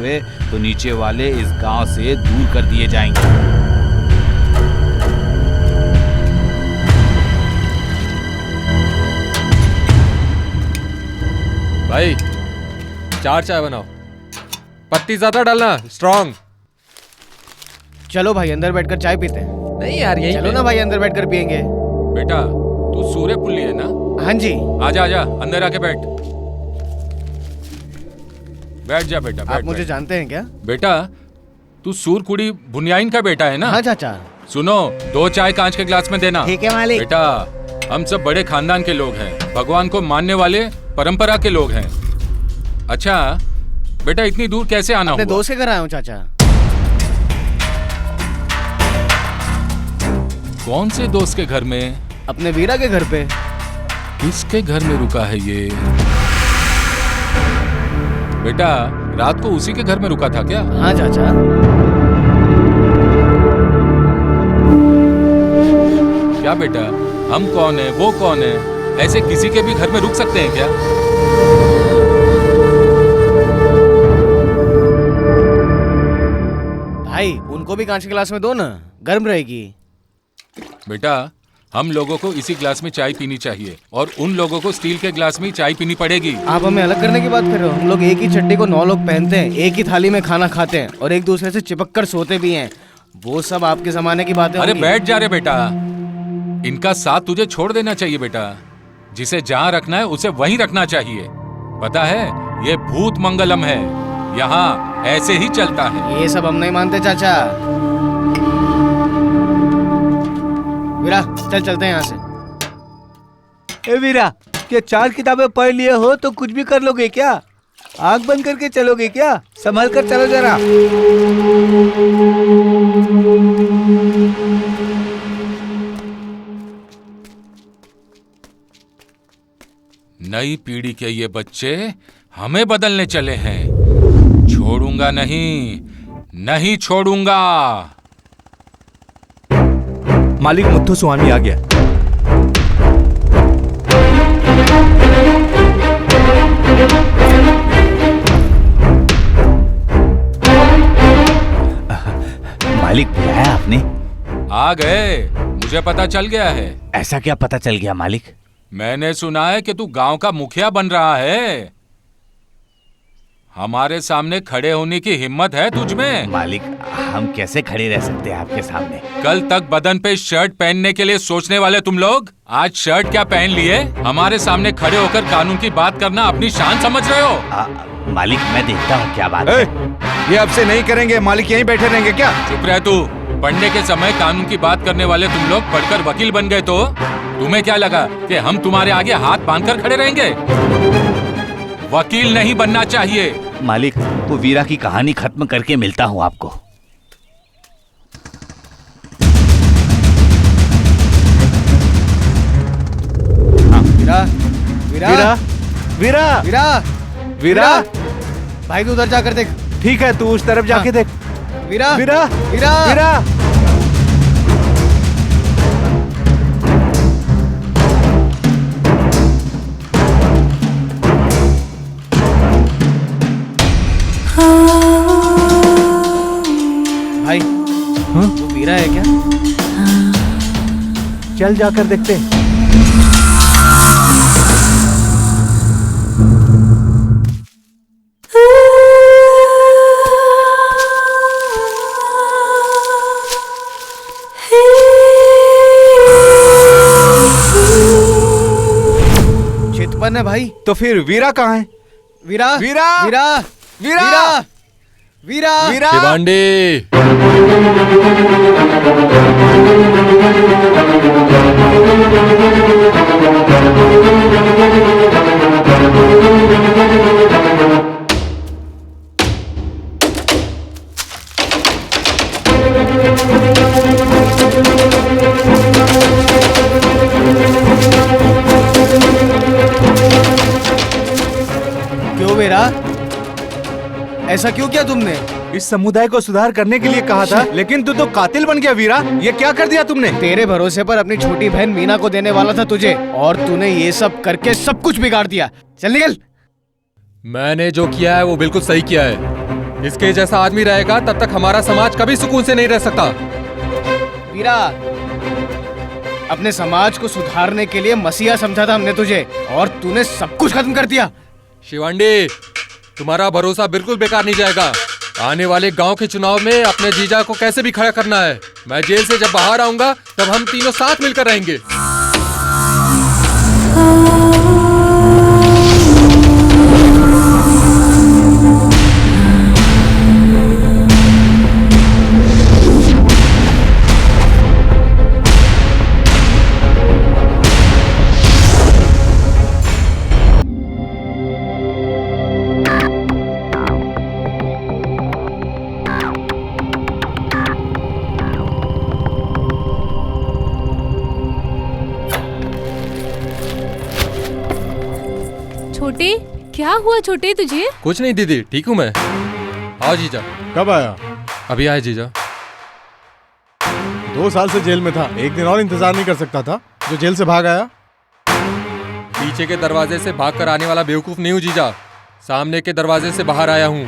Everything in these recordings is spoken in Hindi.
हुए तो नीचे वाले इस गांव से दूर कर दिए जाएंगे। भाई 4 चाय बनाओ, पत्ती ज्यादा डालना, स्ट्रॉन्ग। चलो भाई अंदर बैठकर चाय पीते हैं। नहीं यार यही चलो ना भाई अंदर बैठकर पियेंगे। बेटा तू सूर्यपुल्ली है ना? हाँ जी। आजा आजा अंदर आके बैठ जा बेटा। आप मुझे जानते हैं क्या? बेटा तू सूरकुड़ी बुनियाइन का बेटा है ना? हाँ चाचा। सुनो 2 चाय कांच के ग्लास में देना। ठीक है मालिक। बेटा हम सब बड़े खानदान के लोग हैं, भगवान को मानने वाले परंपरा के लोग हैं। अच्छा बेटा इतनी दूर कैसे आना हुआ? अपने दोस्त के घर आया हूँ चाचा। कौन से दोस्त के घर में? अपने वीरा के घर पे। किसके घर में रुका है ये? बेटा रात को उसी के घर में रुका था क्या? हाँ चाचा। क्या बेटा हम कौन है वो कौन है, ऐसे किसी के भी घर में रुक सकते हैं क्या? भाई उनको भी कांच के गिलास में दो ना, गर्म रहेगी। बेटा हम लोगों को इसी गिलास में चाय पीनी चाहिए और उन लोगों को स्टील के गिलास में ही चाय पीनी पड़ेगी। आप हमें अलग करने की बात कर रहे हो? हम लोग एक ही चड्डी को 9 लोग पहनते हैं, एक ही थाली में खाना खाते हैं और एक दूसरे से चिपक कर सोते भी हैं। वो सब आपके जमाने की बातें। अरे बैठ जा रे बेटा, इनका साथ तुझे छोड़ देना चाहिए बेटा। जिसे जहाँ रखना है उसे वहीं रखना चाहिए। पता है ये भूत मंगलम है, यहाँ ऐसे ही चलता है। ये सब हम नहीं मानते चाचा। वीरा चल चलते हैं यहाँ से। ए वीरा, क्या 4 किताबें पढ़ लिए हो तो कुछ भी कर लोगे क्या? आंख बंद करके चलोगे क्या? संभल कर चलो जरा। नई पीढ़ी के ये बच्चे हमें बदलने चले हैं। छोड़ूंगा नहीं, नहीं छोड़ूंगा। मालिक मुत्थु स्वामी आ गया। मालिक बुलाया आपने? आ गए, मुझे पता चल गया है। ऐसा क्या पता चल गया मालिक? मैंने सुना है कि तू गांव का मुखिया बन रहा है। हमारे सामने खड़े होने की हिम्मत है तुझ में? मालिक हम कैसे खड़े रह सकते हैं आपके सामने? कल तक बदन पे शर्ट पहनने के लिए सोचने वाले तुम लोग आज शर्ट क्या पहन लिए? हमारे सामने खड़े होकर कानून की बात करना अपनी शान समझ रहे हो? मालिक मैं देखता हूँ क्या बात है। ये अब से नहीं करेंगे, मालिक यहीं बैठे रहेंगे क्या? चुप रह तू। पढ़ने के समय कानून की बात करने वाले तुम लोग पढ़कर वकील बन गए तो तुम्हें क्या लगा कि हम तुम्हारे आगे हाथ बांधकर खड़े रहेंगे? वकील नहीं बनना चाहिए। मालिक वो वीरा की कहानी खत्म करके मिलता हूँ आपको। वीरा वीरा वीरा वीरा वीरा वीरा, भाई तू उधर जाकर देख। ठीक है तू उस तरफ जाके देख। वीरा वीरा वीरा वीरा। भाई वो वीरा है क्या? चल जाकर देखते हैं। चितपन है भाई। तो फिर वीरा कहाँ है? वीरा वीरा! वीरा वीरा! वीरा वीरा वीरा! शिवांडी, क्यों वीरा, ऐसा क्यों किया तुमने? इस समुदाय को सुधार करने के लिए कहा था, लेकिन तू तो कातिल बन गया वीरा। ये क्या कर दिया तुमने? तेरे भरोसे पर अपनी छोटी बहन मीना को देने वाला था तुझे, और तूने ये सब करके सब कुछ बिगाड़ दिया। चल निकल। मैंने जो किया है वो बिल्कुल सही किया है। इसके जैसा आदमी रहेगा तब तक हमारा समाज कभी सुकून से नहीं रह सकता। वीरा, अपने समाज को सुधारने के लिए मसीहा समझा था हमने तुझे, और तूने सब कुछ खत्म कर दिया। शिवांडी, तुम्हारा भरोसा बिल्कुल बेकार नहीं जाएगा। आने वाले गांव के चुनाव में अपने जीजा को कैसे भी खड़ा करना है। मैं जेल से जब बाहर आऊंगा तब हम तीनों साथ मिलकर रहेंगे। छोटे, क्या हुआ छोटे तुझे? कुछ नहीं दीदी, ठीक हूँ मैं। आओ जीजा। कब आया? अभी आए जीजा। 2 साल से जेल में था, एक दिन और इंतजार नहीं कर सकता था जो जेल से भाग आया? पीछे के दरवाजे से भाग कर आने वाला बेवकूफ नहीं हूँ जीजा, सामने के दरवाजे से बाहर आया हूँ।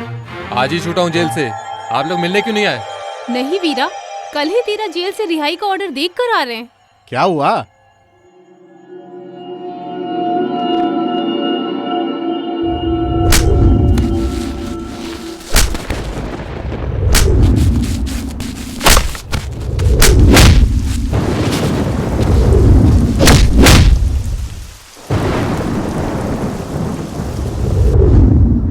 आज ही छूटा हूँ जेल से। आप लोग मिलने क्यों नहीं आए? नहीं वीरा, कल ही तेरा जेल से रिहाई का ऑर्डर देख कर आ रहे हैं। क्या हुआ?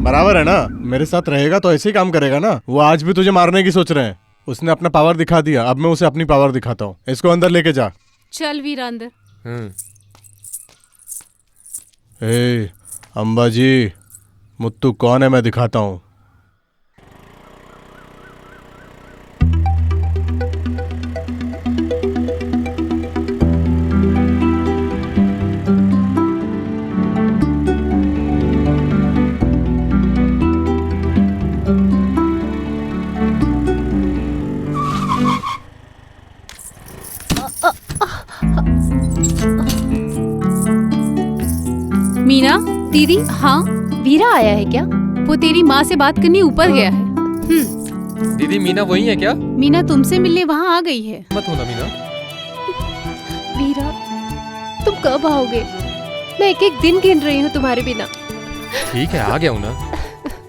बराबर है ना, मेरे साथ रहेगा तो ऐसे ही काम करेगा ना। वो आज भी तुझे मारने की सोच रहे हैं। उसने अपना पावर दिखा दिया, अब मैं उसे अपनी पावर दिखाता हूँ। इसको अंदर लेके जा। चल वीरा अंदर। ए अम्बा जी, मुत्तू कौन है मैं दिखाता हूँ। मीना दीदी। हाँ वीरा आया है क्या? वो तेरी माँ से बात करने ऊपर गया है। दीदी मीना वही है क्या? मीना तुमसे मिलने वहाँ आ गई है। मत होना मीना। वीरा, तुम कब आओगे? मैं एक एक दिन गिन रही हूँ तुम्हारे बिना। ठीक है, आ गया हूँ ना।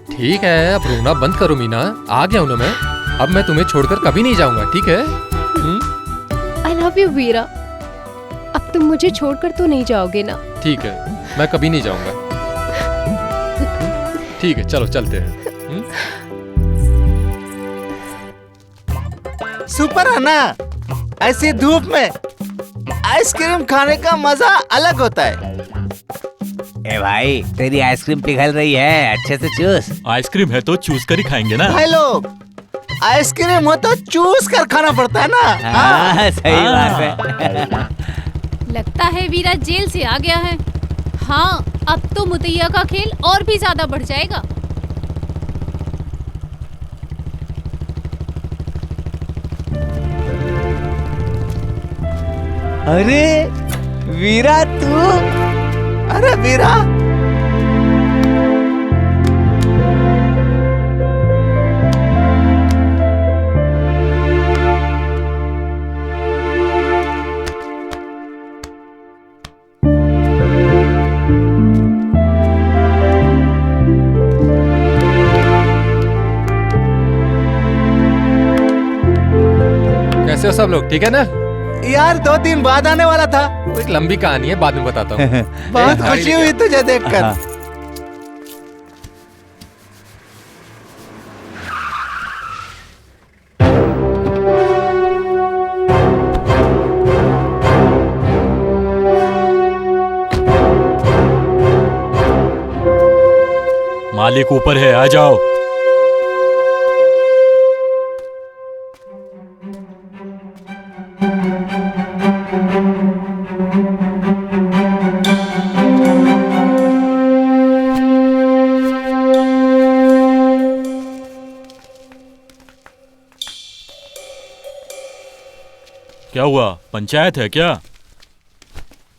ठीक है, अब रोना बंद करो मीना। आ गया हूँ ना मैं। अब मैं तुम्हें छोड़कर कभी नहीं जाऊंगा, ठीक है? आई लव यू वीरा। अब तुम मुझे छोड़कर तो नहीं जाओगे ना? ठीक है, मैं कभी नहीं जाऊंगा। ठीक है, चलो चलते हैं। सुपर है ना, ऐसी धूप में आइसक्रीम खाने का मजा अलग होता है। ए भाई, तेरी आइसक्रीम पिघल रही है, अच्छे से चूस। आइसक्रीम है तो चूस कर ही खाएंगे ना भाई लोग, आइसक्रीम हो तो चूस कर खाना पड़ता है ना। हाँ, सही बात है। लगता है वीरा जेल से आ गया है। हाँ, अब तो मुतैया का खेल और भी ज्यादा बढ़ जाएगा। अरे वीरा तू, अरे वीरा, कैसे हो सब लोग? ठीक है ना? यार 2 दिन बाद आने वाला था। एक लंबी कहानी है, बाद में बताता हूँ। बहुत खुशी हुई तुझे देखकर। मालिक ऊपर है, आ जाओ। क्या हुआ, पंचायत है क्या?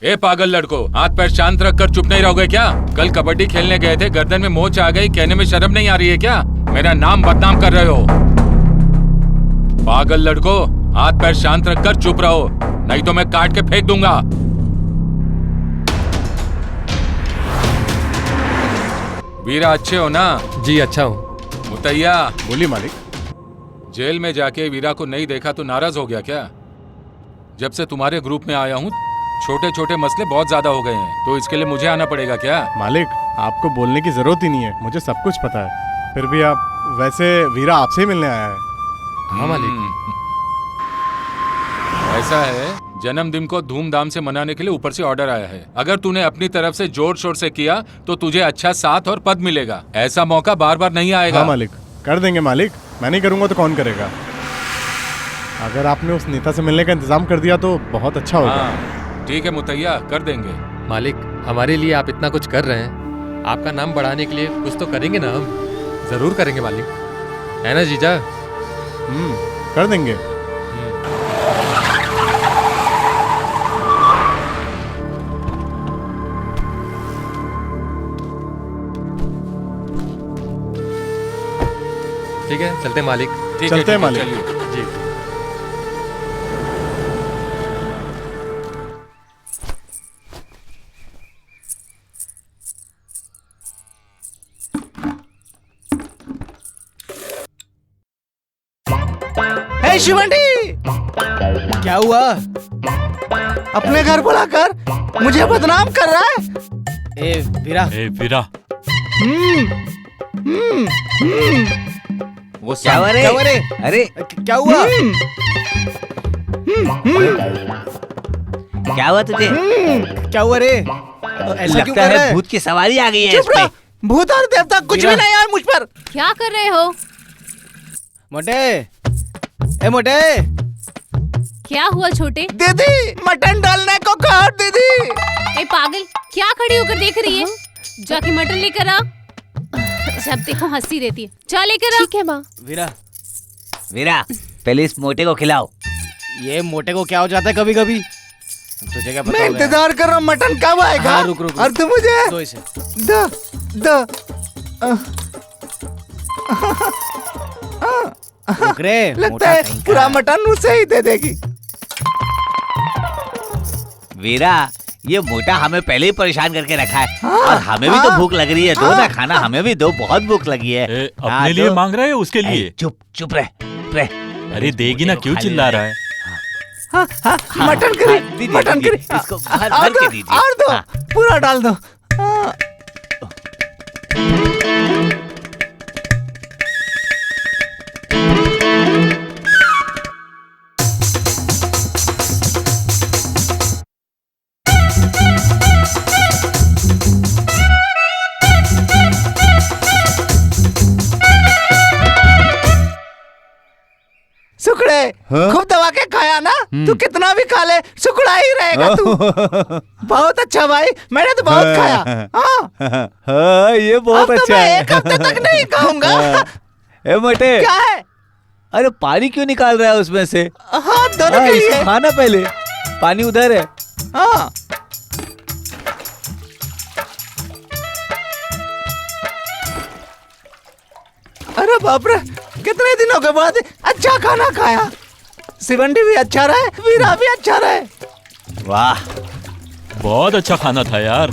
ए पागल लड़को, हाथ पैर शांत रखकर चुप नहीं रहोगे क्या? कल कबड्डी खेलने गए थे, गर्दन में मोच आ गई, कहने में शर्म नहीं आ रही है क्या? मेरा नाम बदनाम कर रहे हो। पागल लड़को, हाथ पैर शांत रखकर चुप रहो, नहीं तो मैं काट के फेंक दूंगा। वीरा अच्छे हो ना? जी अच्छा हूँ। मुतैया, बोलिए मालिक। जेल में जाके वीरा को नहीं देखा तो नाराज हो गया क्या? जब से तुम्हारे ग्रुप में आया हूँ छोटे छोटे मसले बहुत ज्यादा हो गए हैं, तो इसके लिए मुझे आना पड़ेगा क्या? मालिक, आपको बोलने की जरूरत ही नहीं है, मुझे सब कुछ पता है। फिर भी आप, वैसे वीरा आपसे ही मिलने आया है। हाँ मालिक। ऐसा है, जन्मदिन को धूमधाम से मनाने के लिए ऊपर से ऑर्डर आया है। अगर तूने अपनी तरफ से जोर शोर से किया तो तुझे अच्छा साथ और पद मिलेगा। ऐसा मौका बार बार नहीं आएगा। हाँ मालिक, कर देंगे मालिक। मैं नहीं करूंगा तो कौन करेगा? अगर आपने उस नेता से मिलने का इंतजाम कर दिया तो बहुत अच्छा होगा। हाँ, ठीक है मुतैया, कर देंगे। मालिक, हमारे लिए आप इतना कुछ कर रहे हैं, आपका नाम बढ़ाने के लिए कुछ तो करेंगे ना? हम जरूर करेंगे मालिक, है ना जीजा? कर देंगे। ठीक है, चलते हैं मालिक। चलते हैं मालिक। जी। हे शिवंडी, क्या हुआ? अपने घर बुलाकर मुझे बदनाम कर रहा है? ए वीरा। ए वीरा, वो क्या हुआ रे? क्या हुआ रे? अरे क्या हुआ? क्या हुआ तुझे? क्या हुआ रे? ऐसा क्यों लगता कर रहा है है? भूत की सवारी आ गई है इस पे। भूत और देवता कुछ भी नहीं आया मुझ पर। क्या कर रहे हो? मोटे, ए मोटे। क्या हुआ छोटे? दीदी, मटन डालने को कहा दीदी। ए पागल, क्या खड़ी होकर देख रही है? जाके मटन लेकर आ। जब देखो हंसी रहती है। जा लेकर आ। ठीक है माँ। वीरा, वीरा, पहले इस मोटे को खिलाओ। ये मोटे को क्या हो जाता है कभी कभी? तुझे क्या पता? मैं इंतजार कर रहा हूँ, मटन कब आएगा? हाँ, रुक रुक। और तू मुझे दो इसे। दो रुक रे, लगता मोटा है कहीं का। पूरा मटन उसे ही दे देगी। वीरा, ये मोटा हमें पहले ही परेशान करके रखा है। हाँ, और हमें भी तो हाँ, भूख लग रही है। दो ना खाना, हमें भी दो, बहुत भूख लगी है। ए, हाँ, अपने लिए दो। मांग रहे हो उसके लिए? चुप चुप रह। अरे देगी ना, क्यों चिल्ला रहा है? हाँ, हाँ, मटन करी, मटन करी। इसको भर और भर दो, के दीजिए। और दो, हाँ। पूरा डाल दो। हाँ। सुखड़े, खूब दबा के खाया ना? तू कितना भी खा ले, सुखड़ा ही रहेगा तू। बहुत अच्छा भाई, मैंने तो बहुत खाया। हाँ, हाँ, ये बहुत अब तो अच्छा मैं है। एक हफ्ते तक नहीं खाऊंगा। ए मोटे, क्या है? अरे पानी क्यों निकाल रहा है उसमें से? हाँ, दोनों हाँ, के इसको लिए। खाना पहले। पानी उधर है। हाँ, अरे बाप रे, कितने दिनों के बाद अच्छा खाना खाया। शिवंडी भी अच्छा रहे, वीरा भी अच्छा रहे। वाह, बहुत अच्छा खाना था यार।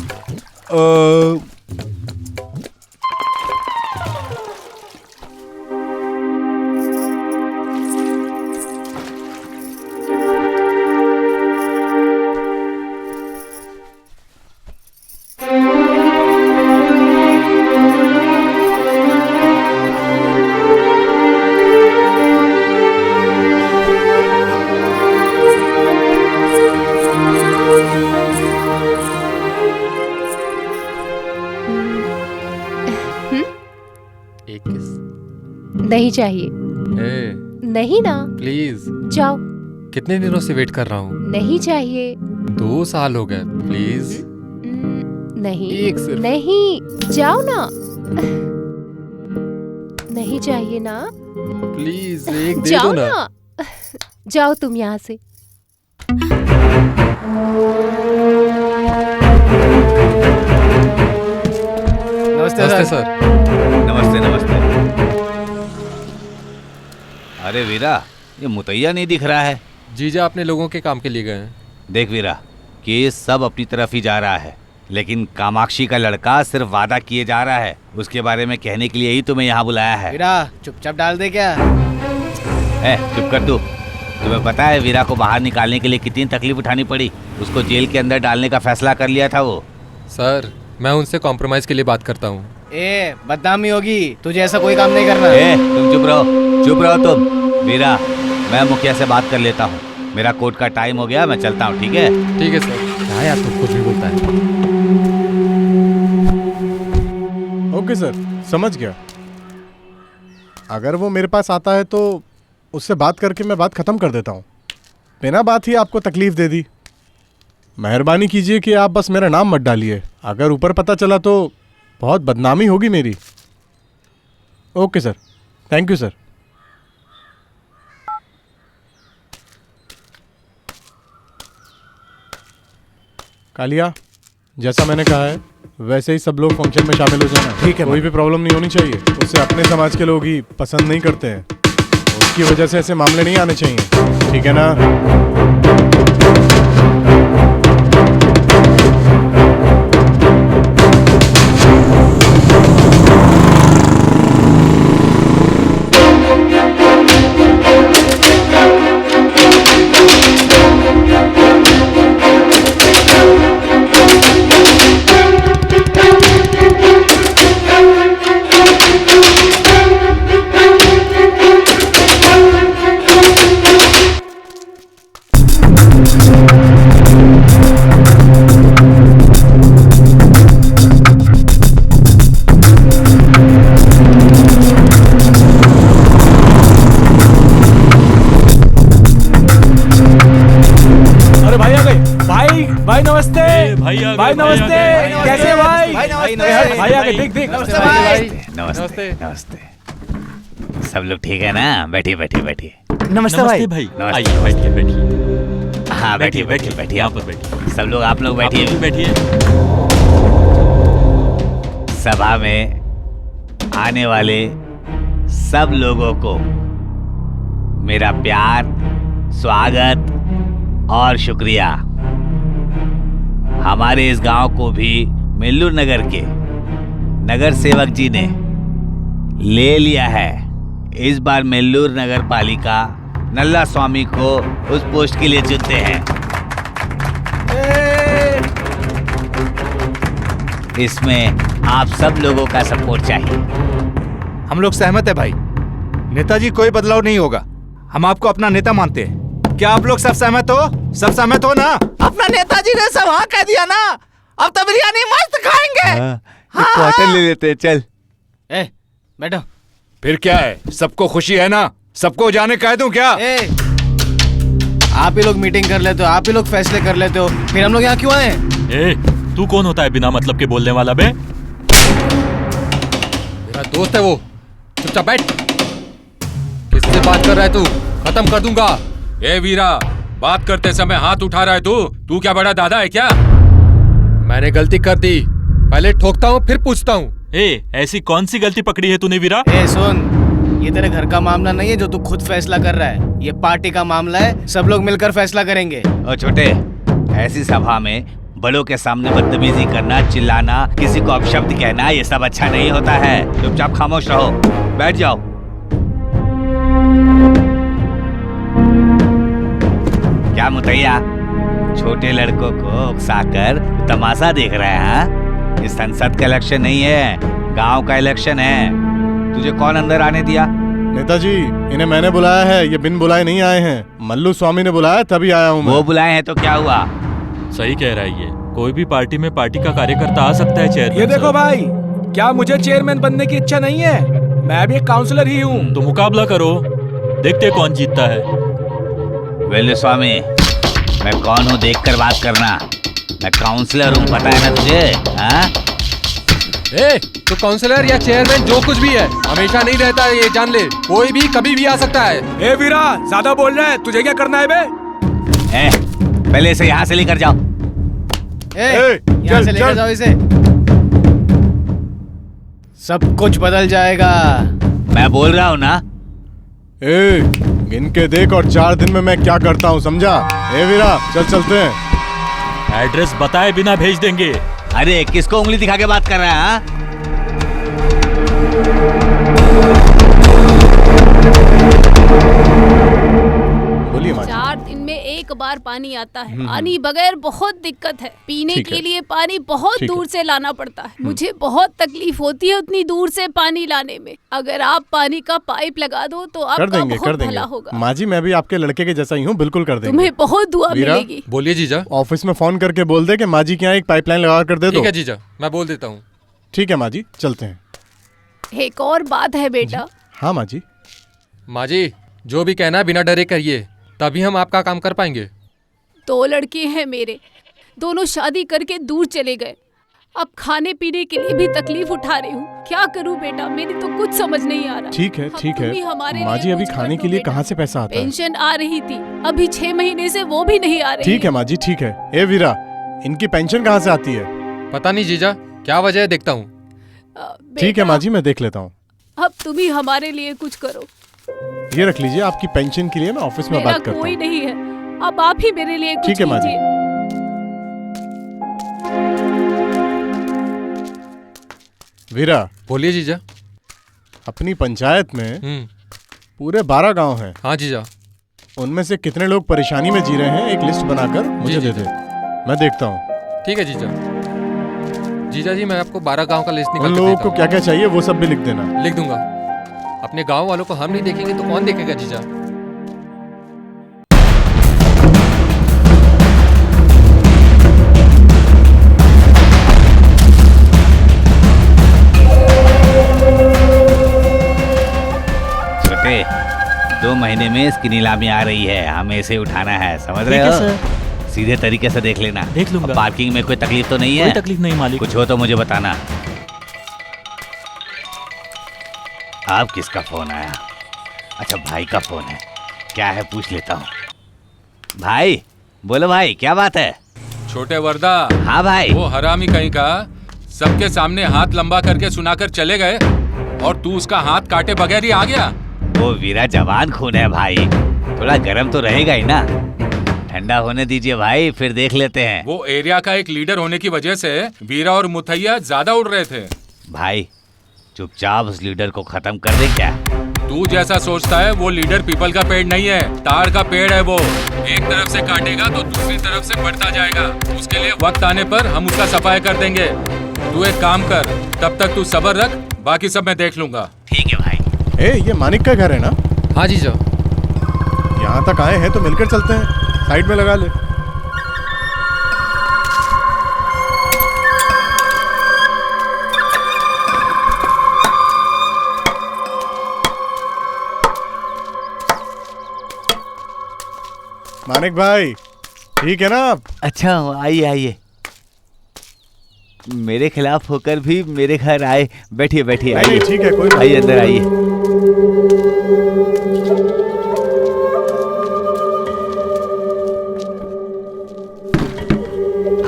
एक किस। नहीं चाहिए। ए, नहीं ना। प्लीज। जाओ। कितने दिनों से वेट कर रहा हूँ। नहीं चाहिए। 2 साल हो गए, प्लीज। नहीं। एक सिर्फ। नहीं, जाओ ना। नहीं चाहिए ना। प्लीज एक दे जाओ दो ना। ना। जाओ तुम यहाँ से। नमस्ते नमस्ते सर। सर। नमस्ते नमस्ते। अरे वीरा, ये मुतैया नहीं दिख रहा है। जीजा अपने लोगों के काम के लिए गए हैं। देख वीरा, केस सब अपनी तरफ ही जा रहा है, लेकिन कामाक्षी का लड़का सिर्फ वादा किए जा रहा है। उसके बारे में कहने के लिए ही तुम्हें यहाँ बुलाया है। वीरा चुपचाप डाल दे क्या? चुप कर तू। तुम्हें पता है वीरा को बाहर निकालने के लिए कितनी तकलीफ उठानी पड़ी? उसको जेल के अंदर डालने का फैसला कर लिया था वो। सर, मैं उनसे कॉम्प्रोमाइज के लिए बात करता हूँ। बदनामी होगी, तुझे ऐसा कोई काम नहीं करना। तुम चुप रहो तुम। वीरा, मैं मुखिया से बात कर लेता हूँ। मेरा कोर्ट का टाइम हो गया, मैं चलता हूँ। ठीक है? ठीक है सर। हाँ यार, तू कुछ भी बोलता है। ओके सर, समझ गया। अगर वो मेरे पास आता है तो उससे बात करके मैं बात खत्म कर देता हूँ। बिना बात ही आपको तकलीफ दे दी। मेहरबानी कीजिए कि आप बस मेरा नाम मत डालिए। अगर ऊपर पता चला तो बहुत बदनामी होगी मेरी। Okay sir, thank you sir. Kaliya, जैसा मैंने कहा है वैसे ही सब लोग फंक्शन में शामिल हो जाना। ठीक है, कोई भी प्रॉब्लम नहीं होनी चाहिए। उससे अपने समाज के लोग ही पसंद नहीं करते हैं। उसकी वजह से ऐसे मामले नहीं आने चाहिए। ठीक है ना? भाई नमस्ते। भाई नमस्ते। कैसे भाई? भाई आ गए। देख। नमस्ते। सब लोग ठीक है ना? बैठिए। नमस्ते भाई। आइए बैठिए। हाँ, बैठिए। यहाँ पर बैठिए। सब लोग, आप लोग बैठिए। सभा में आने वाले सब लोगों को मेरा प्यार, स्वागत और शुक्रिया। हमारे इस गांव को भी मेल्लूर नगर के नगर सेवक जी ने ले लिया है। इस बार मेल्लूर नगर पालिका नल्ला स्वामी को उस पोस्ट के लिए चुनते हैं। इसमें आप सब लोगों का सपोर्ट चाहिए। हम लोग सहमत है भाई। नेताजी, कोई बदलाव नहीं होगा। हम आपको अपना नेता मानते हैं। क्या आप लोग सब सहमत हो? सब सहमत हो ना? अपना नेताजी ने सब हाँ कह दिया ना। अब तो बिरयानी मस्त खाएंगे। क्वार्टर ले लेते हैं, चल। बैठो। फिर क्या है, सबको खुशी है ना? सबको जाने कह दूं क्या? आप ही लोग मीटिंग कर लेते हो, आप ही लोग फैसले कर लेते हो, फिर हम लोग यहाँ क्यों आए? तू कौन होता है बिना मतलब के बोलने वाला बे? मेरा दोस्त है वो। चुपचाप बैठ। किससे बात कर रहा है तू? खत्म कर दूंगा। ए वीरा, बात करते समय हाथ उठा रहा है तू क्या बड़ा दादा है क्या? मैंने गलती कर दी। पहले ठोकता हूँ फिर पूछता हूँ। ऐसी कौन सी गलती पकड़ी है तूने वीरा? सुन, ये तेरे घर का मामला नहीं है जो तू खुद फैसला कर रहा है। ये पार्टी का मामला है, सब लोग मिलकर फैसला करेंगे। और छोटे, ऐसी सभा में बड़ों के सामने बदतमीजी करना, चिल्लाना, किसी को अपशब्द कहना, ये सब अच्छा नहीं होता है। चुपचाप खामोश रहो, बैठ जाओ। क्या मुतैया, छोटे लड़कों को उकसाकर तमाशा देख रहे हैं? ये संसद का इलेक्शन नहीं है, गांव का इलेक्शन है। तुझे कौन अंदर आने दिया? नेताजी, इन्हें मैंने बुलाया है, ये बिन बुलाए नहीं आए हैं। मल्लू स्वामी ने बुलाया तभी आया हूँ मैं। वो बुलाए हैं तो क्या हुआ? सही कह रहा है ये। कोई भी पार्टी में पार्टी का कार्यकर्ता आ सकता है चेयरमैन। ये देखो भाई, क्या मुझे चेयरमैन बनने की इच्छा नहीं है? मैं भी एक काउंसलर ही हूँ। तो मुकाबला करो, देखते कौन जीतता है। वेल्लू स्वामी, मैं कौन हूँ देखकर बात करना। मैं काउंसलर हूँ, पता है ना तुझे? हाँ? तो काउंसलर या चेयरमैन जो कुछ भी है, हमेशा नहीं रहता है, ये जान ले। कोई भी कभी भी आ सकता है। वीरा, ज्यादा बोल रहा है। तुझे क्या करना है बे? पहले इसे यहाँ से लेकर जाओ। यहाँ से लेकर जाओ इसे। सब कुछ बदल जाएगा। मैं बोल रहा हूँ ना। ए, गिन के देख और 4 दिन में मैं क्या करता हूँ, समझा? ए वीरा, चल चलते हैं। एड्रेस बताए बिना भेज देंगे। अरे किसको उंगली दिखा के बात कर रहा है? हाँ? बोलिए माँ जी। 4 दिन में एक बार पानी आता है। पानी बगैर बहुत दिक्कत है। पीने ठीक के है। लिए पानी बहुत ठीक है। दूर से लाना पड़ता है। मुझे बहुत तकलीफ होती है उतनी दूर से पानी लाने में। अगर आप पानी का पाइप लगा दो तो कर आपका देंगे, बहुत कर भला देंगे। होगा। माँ जी, मैं भी आपके लड़के के जैसा ही हूँ, बिल्कुल कर देंगे। तुम्हें बहुत दुआ वीरा? मिलेगी। बोलिए जीजा। ऑफिस में फोन करके बोल दे कि माँ जी के यहाँ एक पाइपलाइन लगा कर दे दो। ठीक है जीजा, मैं बोल देता हूँ। ठीक है माँ जी, चलते हैं। एक और बात है बेटा। हाँ माँ जी। माँ जी, जो भी कहना है बिना डरे करिए, तभी हम आपका काम कर पाएंगे। 2 लड़के हैं मेरे, दोनों शादी करके दूर चले गए। अब खाने पीने के लिए भी तकलीफ उठा रही हूँ। क्या करूँ बेटा, मेरी तो कुछ समझ नहीं आ रहा। ठीक है, अब ठीक तुम ही है। हमारे माँ लिए जी, अभी कुछ खाने कर के दो लिए बेटा। कहाँ से पैसा आता है? पेंशन आ रही थी, अभी 6 महीने से वो भी नहीं आ रही। ठीक है माँ जी, ठीक है। ए वीरा, इनकी पेंशन कहाँ से आती है? पता नहीं जीजा, क्या वजह है, देखता हूँ। ठीक है माँ जी, मैं देख लेता हूँ। अब तुम ही हमारे लिए कुछ करो। ये रख लीजिए, आपकी पेंशन के लिए मैं ऑफिस में मेरा बात करता कोई हूँ। नहीं है, अब आप ही मेरे लिए कुछ ठीक है माँ जी। कीजिए। वीरा, बोलिए जीजा। अपनी पंचायत में पूरे 12 गांव हैं। हाँ जीजा। उनमें से कितने लोग परेशानी में जी रहे हैं, एक लिस्ट बनाकर मुझे दे दे, मैं देखता हूँ। ठीक है जीजा। जीजा जी, मैं आपको 12 गांव का लिस्ट निकाल उन के लोगों देता को हूँ। क्या क्या चाहिए वो सब भी लिख देना। लिख दूंगा। अपने गांव वालों को हम नहीं देखेंगे तो कौन देखेगा जीजा? छोटे, 2 महीने में इसकी नीलामी आ रही है, हमें इसे उठाना है, समझ रहे ठीक है हो? सीधे तरीके से देख लेना। देख लूंगा। और पार्किंग में कोई तकलीफ तो नहीं है? कोई तकलीफ नहीं मालिक। कुछ हो तो मुझे बताना। अब किसका फोन आया? अच्छा, भाई का फोन है। क्या है पूछ लेता हूँ। भाई, बोलो भाई, क्या बात है? छोटे वर्दा। हाँ भाई। वो हरामी कहीं का सबके सामने हाथ लंबा करके सुनाकर चले गए और तू उसका हाथ काटे बगैर ही आ गया। वो वीरा जवान खून है भाई, थोड़ा गर्म तो रहेगा ही ना। ठंडा होने दीजिए भाई, फिर देख लेते हैं। वो एरिया का एक लीडर होने की वजह से वीरा और मुथैया ज्यादा उड़ रहे थे। भाई, चुपचाप उस लीडर को खत्म कर दे क्या? तू जैसा सोचता है वो लीडर पीपल का पेड़ नहीं है, तार का पेड़ है। वो एक तरफ से काटेगा तो दूसरी तरफ से बढ़ता जाएगा। उसके लिए वक्त आने पर हम उसका सफाई कर देंगे। तू एक काम कर, तब तक तू सब्र रख, बाकी सब मैं देख लूंगा। ठीक है भाई। ए, ये मानिक का घर है ना? हाँ जीजा। यहाँ तक आए हैं तो मिलकर चलते हैं, साइड में लगा ले। मानिक भाई, ठीक है ना आप? अच्छा, आइए आइए। मेरे खिलाफ होकर भी मेरे घर आए। बैठिए बैठिए, नहीं, आइए। ठीक है, कोई बात आइए, नहीं। अंदर आइए।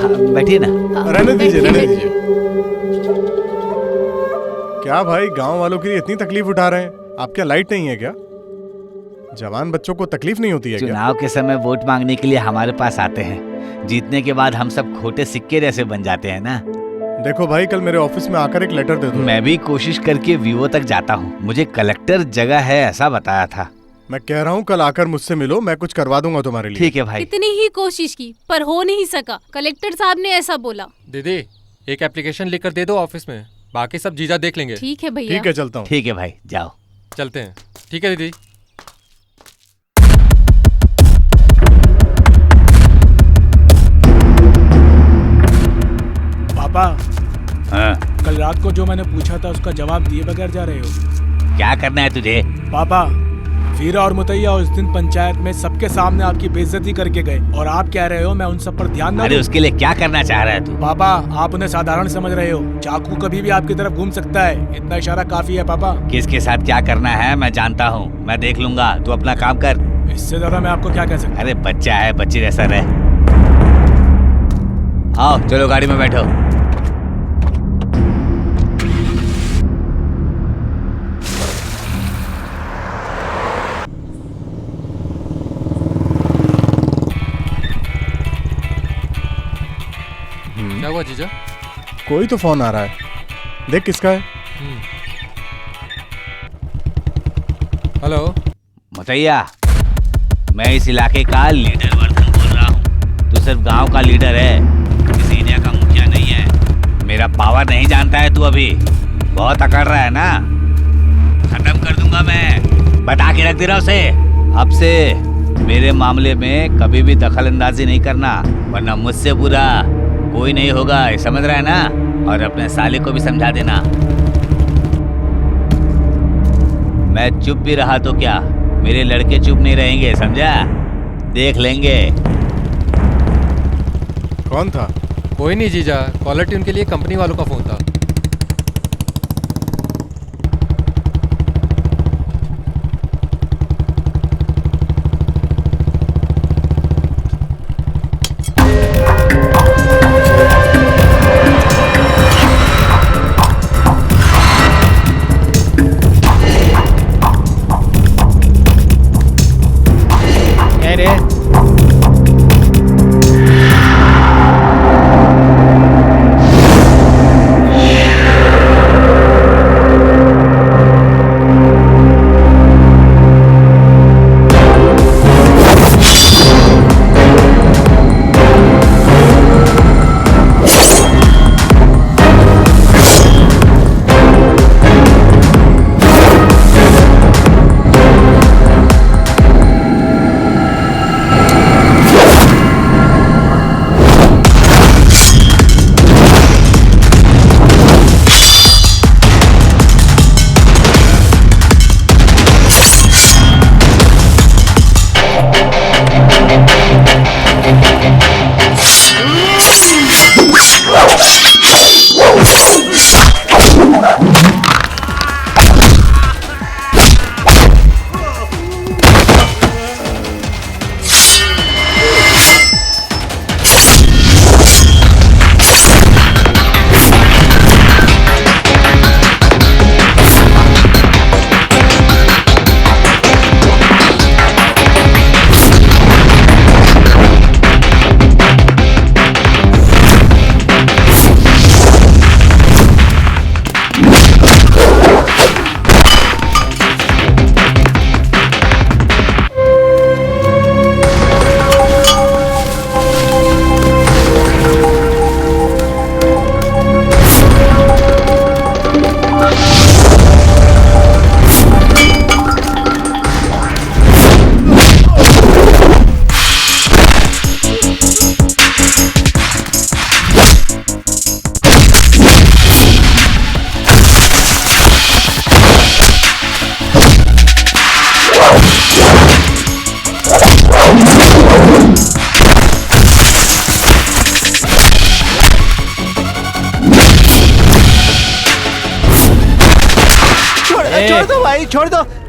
हाँ, बैठिए ना। रहने दीजिए, रहने दीजिए। क्या भाई, गांव वालों के लिए इतनी तकलीफ उठा रहे हैं? आपके यहाँ लाइट नहीं है क्या? जवान बच्चों को तकलीफ नहीं होती है क्या? चुनाव के समय वोट मांगने के लिए हमारे पास आते हैं। जीतने के बाद हम सब खोटे सिक्के जैसे बन जाते हैं ना। देखो भाई, कल मेरे ऑफिस में आकर एक लेटर दे दो। मैं भी कोशिश करके वीवो तक जाता हूँ। मुझे कलेक्टर जगह है ऐसा बताया था। मैं कह रहा हूँ कल आकर मुझसे मिलो, मैं कुछ करवा दूंगा तुम्हारे लिए। ठीक है भाई। कितनी ही कोशिश की पर हो नहीं सका। कलेक्टर साहब ने ऐसा बोला। दीदी, एक एप्लीकेशन लिखकर दे दो ऑफिस में, बाकी सब जीजा देख लेंगे। ठीक है भैया। ठीक है, चलता हूँ। ठीक है भाई, जाओ। चलते हैं। ठीक है दीदी। पापा, हाँ, कल रात को जो मैंने पूछा था उसका जवाब दिए बगैर जा रहे हो। क्या करना है तुझे? पापा, वीरा और मुतैया उस दिन पंचायत में सबके सामने आपकी बेइज्जती करके गए और आप कह रहे हो मैं उन सब पर ध्यान ना अरे दूं? उसके लिए क्या करना चाह रहा है तू? पापा, आप उन्हें साधारण समझ रहे हो। चाकू कभी भी आपकी तरफ घूम सकता है, इतना इशारा काफी है पापा। किसके साथ क्या करना है मैं जानता हूँ, मैं देख लूंगा। तू अपना काम कर। इससे ज्यादा मैं आपको क्या कह सकता। अरे बच्चा है, बच्चे जैसा रहे। आओ, चलो गाड़ी में बैठो। जीजा? कोई तो फोन आ रहा है, देख किसका है। हेलो मुतैया, मैं इस इलाके का लीडर वर्धन बोल रहा हूँ। तू सिर्फ गांव का लीडर है, इस एरिया का मुखिया नहीं है। मेरा पावर नहीं जानता है तू अभी, बहुत अकड़ रहा है ना। खत्म कर दूंगा मैं, बता के रख दे रहा उसे। अब से मेरे मामले में कभी भी दखल अंदाजी नहीं करना, वरना मुझसे बुरा कोई नहीं होगा, ये समझ रहा है ना। और अपने साले को भी समझा देना। मैं चुप भी रहा तो क्या, मेरे लड़के चुप नहीं रहेंगे, समझा? देख लेंगे। कौन था? कोई नहीं जीजा, कॉलर ट्यून के लिए कंपनी वालों का फोन था।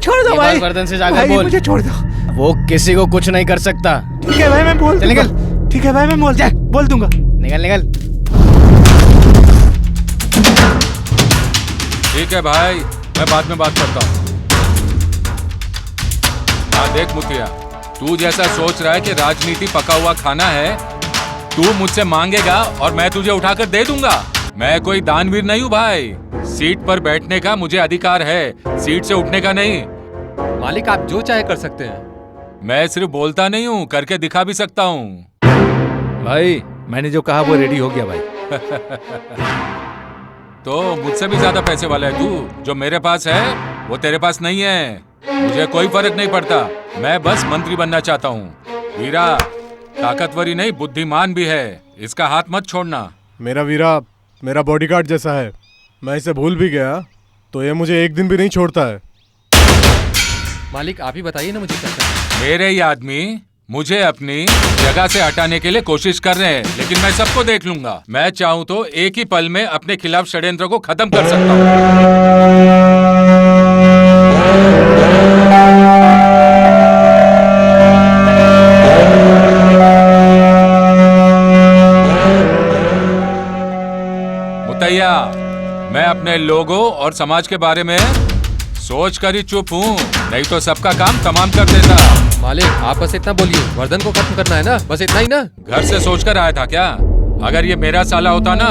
छोड़ दो भाई। वर्धन से जाकर भाई, बोल, मुझे छोड़ दो। वो किसी को कुछ नहीं कर सकता। ठीक है भाई, मैं बोल चल दूंगा। निकल। ठीक है भाई, मैं बोल दूंगा। निकल निकल। ठीक है भाई, मैं बाद में बात करता हूँ। हाँ देख मुखिया, तू जैसा सोच रहा है कि राजनीति पका हुआ खाना है, तू मुझसे मांगेगा और मैं तुझे उठाकर दे दूंगा। मैं कोई दानवीर नहीं हूँ भाई। सीट पर बैठने का मुझे अधिकार है, सीट से उठने का नहीं। मालिक आप जो चाहे कर सकते हैं। मैं सिर्फ बोलता नहीं हूँ, करके दिखा भी सकता हूँ। भाई मैंने जो कहा वो रेडी हो गया भाई। तो मुझसे भी ज्यादा पैसे वाला है तू। जो मेरे पास है वो तेरे पास नहीं है। मुझे कोई फर्क नहीं पड़ता, मैं बस मंत्री बनना चाहता हूँ। वीरा ताकतवरी नहीं, बुद्धिमान भी है, इसका हाथ मत छोड़ना। मेरा वीरा मेरा बॉडीगार्ड जैसा है, मैं इसे भूल भी गया तो ये मुझे एक दिन भी नहीं छोड़ता है। मालिक आप ही बताइए ना मुझे क्या करना है। मेरे ही आदमी मुझे अपनी जगह से हटाने के लिए कोशिश कर रहे हैं, लेकिन मैं सबको देख लूंगा। मैं चाहूं तो एक ही पल में अपने खिलाफ षड्यंत्र को खत्म कर सकता हूं। मुतैया, मैं अपने लोगों और समाज के बारे में सोच कर ही चुप हूँ, नहीं तो सबका काम तमाम कर देता। मालिक आप बस इतना बोलिए, वर्धन को खत्म करना है ना, बस इतना ही ना। घर से सोच कर आया था क्या? अगर ये मेरा साला होता ना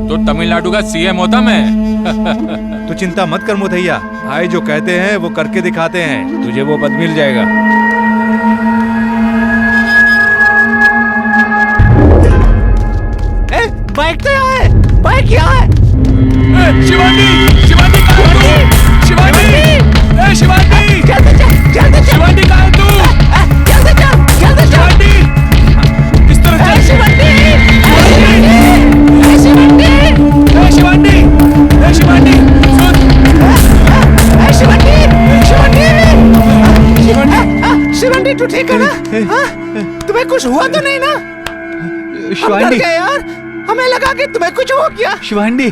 तो तमिलनाडु का सीएम होता मैं। तू चिंता मत कर मुथैया, भाई जो कहते हैं वो करके दिखाते हैं, तुझे वो पद मिल जाएगा। बाइक तो यहाँ है, बाइक यहाँ है। शिवानी, शिवानी कहाँ है तू? शिवानी, शिवानी, जल्दी चल, जल्दी चल। शिवानी कहाँ है तू? जल्दी चल, जल्दी चल। शिवानी, इस तरफ चल। शिवानी, शिवानी, शिवानी, शिवानी, सुन। शिवानी, तू ठीक है ना? तुम्हें कुछ हुआ तो नहीं ना? शिवानी यार, हमें लगा कि तुम्हें कुछ हो गया। शिवानी,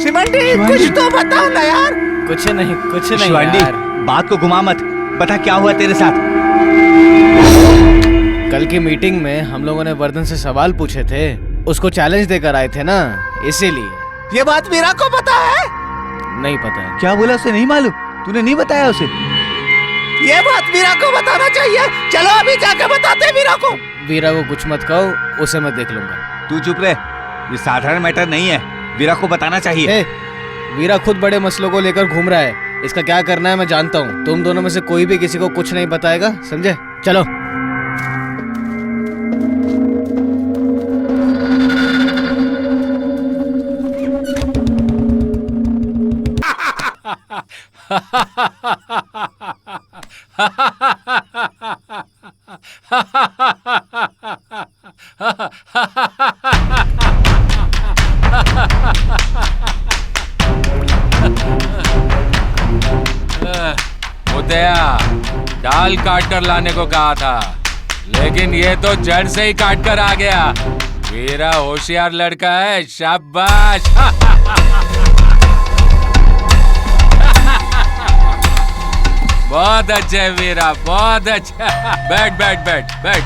शिवानी, कुछ तो बताओ ना यार। कुछ नहीं शिवानी, यार। बात को घुमा मत, बता क्या हुआ तेरे साथ। कल की मीटिंग में हम लोगों ने वर्धन से सवाल पूछे थे, उसको चैलेंज देकर आए थे ना, इसीलिए। ये बात वीरा को पता है? नहीं पता है। क्या बोला, उसे नहीं मालूम? तूने नहीं बताया उसे? ये बात वीरा को बताना चाहिए। चलो अभी जाके बताते हैं वीरा को। वीरा को कुछ मत कहो, उसे मैं देख लूंगा। तू चुप रहे, ये साधारण मैटर नहीं है, वीरा को बताना चाहिए। वीरा खुद बड़े मसलों को लेकर घूम रहा है, इसका क्या करना है मैं जानता हूँ। तुम दोनों में से कोई भी किसी को कुछ नहीं बताएगा, समझे? चलो। मुद्दया डाल काट कर लाने को कहा था, लेकिन ये तो जड़ से ही काट कर आ गया। वीरा होशियार लड़का है, शाबाश। बहुत अच्छे वीरा, बहुत अच्छा। बैठ बैठ बैठ बैठ।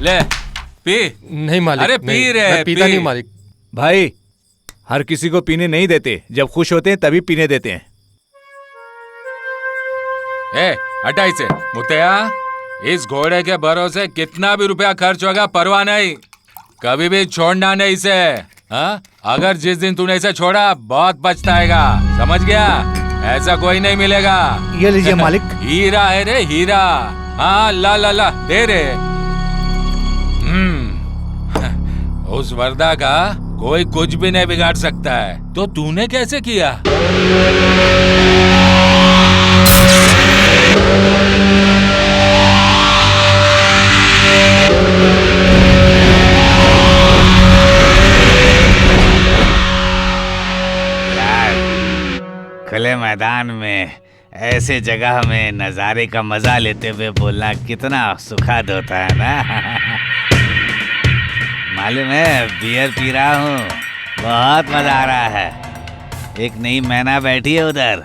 ले पी। नहीं मालिक। अरे पी रहे, मैं पीता नहीं मालिक। भाई, हर किसी को पीने नहीं देते, जब खुश होते हैं तभी पीने देते हैं। ए, हटा इसे। मुतैया, इस घोड़े के भरोसे कितना भी रुपया खर्च होगा परवाह नहीं, कभी भी छोड़ना नहीं इसे। हाँ? अगर जिस दिन तूने इसे छोड़ा बहुत पछताएगा, समझ गया? ऐसा कोई नहीं मिलेगा। ये लीजिए मालिक। हीरा है रे, हीरा। हाँ, ला ला ला, दे रे। उस वर्दा का कोई कुछ भी नहीं बिगाड़ सकता है, तो तूने कैसे किया? खुले मैदान में ऐसे जगह में नज़ारे का मजा लेते हुए बोलना कितना सुखद होता है ना। मालूम है, बियर पी रहा हूँ, बहुत मजा आ रहा है। एक नई मैना बैठी है उधर,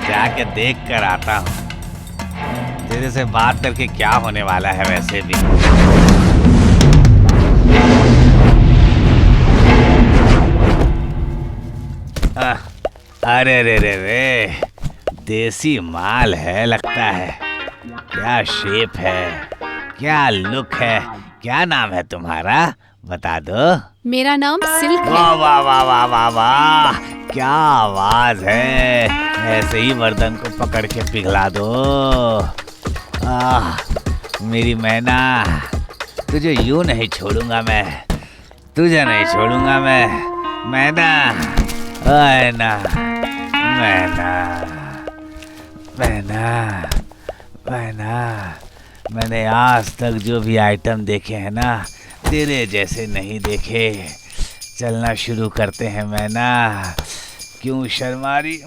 जाके देख कर आता हूँ। तेरे से बात करके क्या होने वाला है वैसे भी। अरे रे रे रे, देसी माल है लगता है। क्या शेप है, क्या लुक है, क्या नाम है तुम्हारा, बता दो। मेरा नाम सिल्क है। वाह वाह वाह वाह वाह वाह, क्या आवाज है। ऐसे ही वर्दन को पकड़ के पिघला दो। मेरी मैना, तुझे यूं नहीं छोड़ूंगा मैं, तुझे नहीं छोड़ूंगा मैं। मैना, मैना, मैना, मैना, मैना, मैंने आज तक जो भी आइटम देखे हैं ना, तेरे जैसे नहीं देखे। चलना शुरू करते हैं मैना, क्यों शर्मा रही?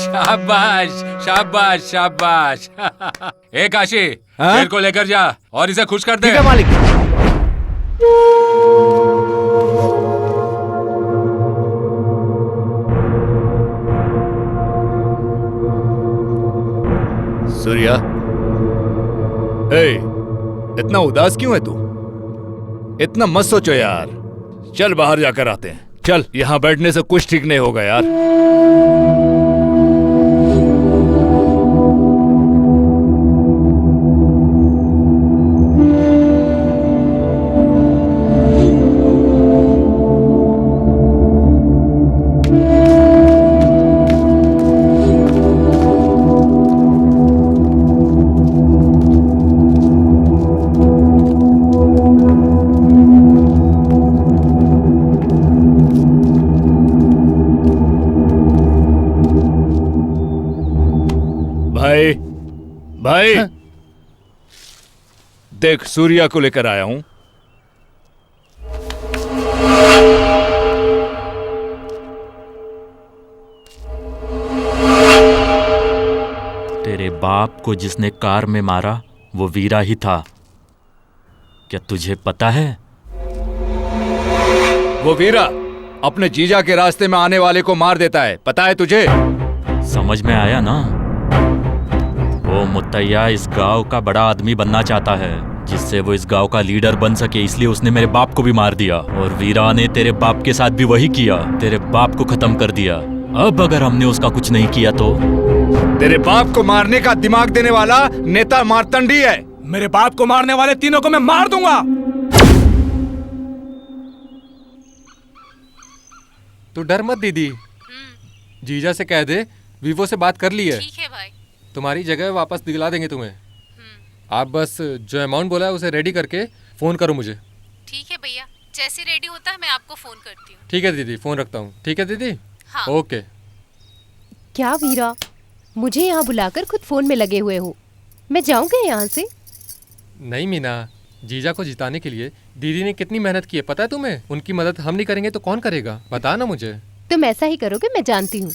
शाबाश शाबाश शाबाश। ए काशी, शेर को लेकर जा और इसे खुश कर दे। ठीक है मालिक। सूर्या, ए, इतना उदास क्यों है तू? इतना मत सोचो यार। चल बाहर जाकर आते हैं। चल, यहाँ बैठने से कुछ ठीक नहीं होगा यार। भाई भाई, देख सूर्या को लेकर आया हूं। तेरे बाप को जिसने कार में मारा वो वीरा ही था। क्या तुझे पता है? वो वीरा अपने जीजा के रास्ते में आने वाले को मार देता है, पता है तुझे? समझ में आया ना? वो मुतैया इस गांव का बड़ा आदमी बनना चाहता है, जिससे वो इस गांव का लीडर बन सके, इसलिए उसने मेरे बाप को भी मार दिया। और वीरा ने तेरे बाप के साथ भी वही किया, तेरे बाप को खत्म कर दिया। अब अगर हमने उसका कुछ नहीं किया तो? तेरे बाप को मारने का दिमाग देने वाला नेता मार्तंडी है। मेरे बाप को मारने वाले तीनों को मैं मार दूंगा। तू डर मत दीदी, जीजा से कह दे वीवो से बात कर ली है। ठीक है भाई। तुम्हारी जगह वापस दिला देंगे तुम्हें। आप बस जो अमाउंट बोला है उसे रेडी करके फोन करो मुझे। ठीक है भैया, जैसे रेडी होता है मैं आपको फोन करती हूँ। ठीक है दीदी, फोन रखता हूँ। ठीक है दीदी। हाँ। ओके। क्या वीरा, मुझे यहाँ बुलाकर खुद फोन में लगे हुए हो? मैं जाऊँ क्या यहाँ से? नहीं मीना, जीजा को जिताने के लिए दीदी ने कितनी मेहनत की है पता है तुम्हें? उनकी मदद हम नहीं करेंगे तो कौन करेगा? बता ना मुझे। तुम ऐसा ही करोगे, मैं जानती हूँ।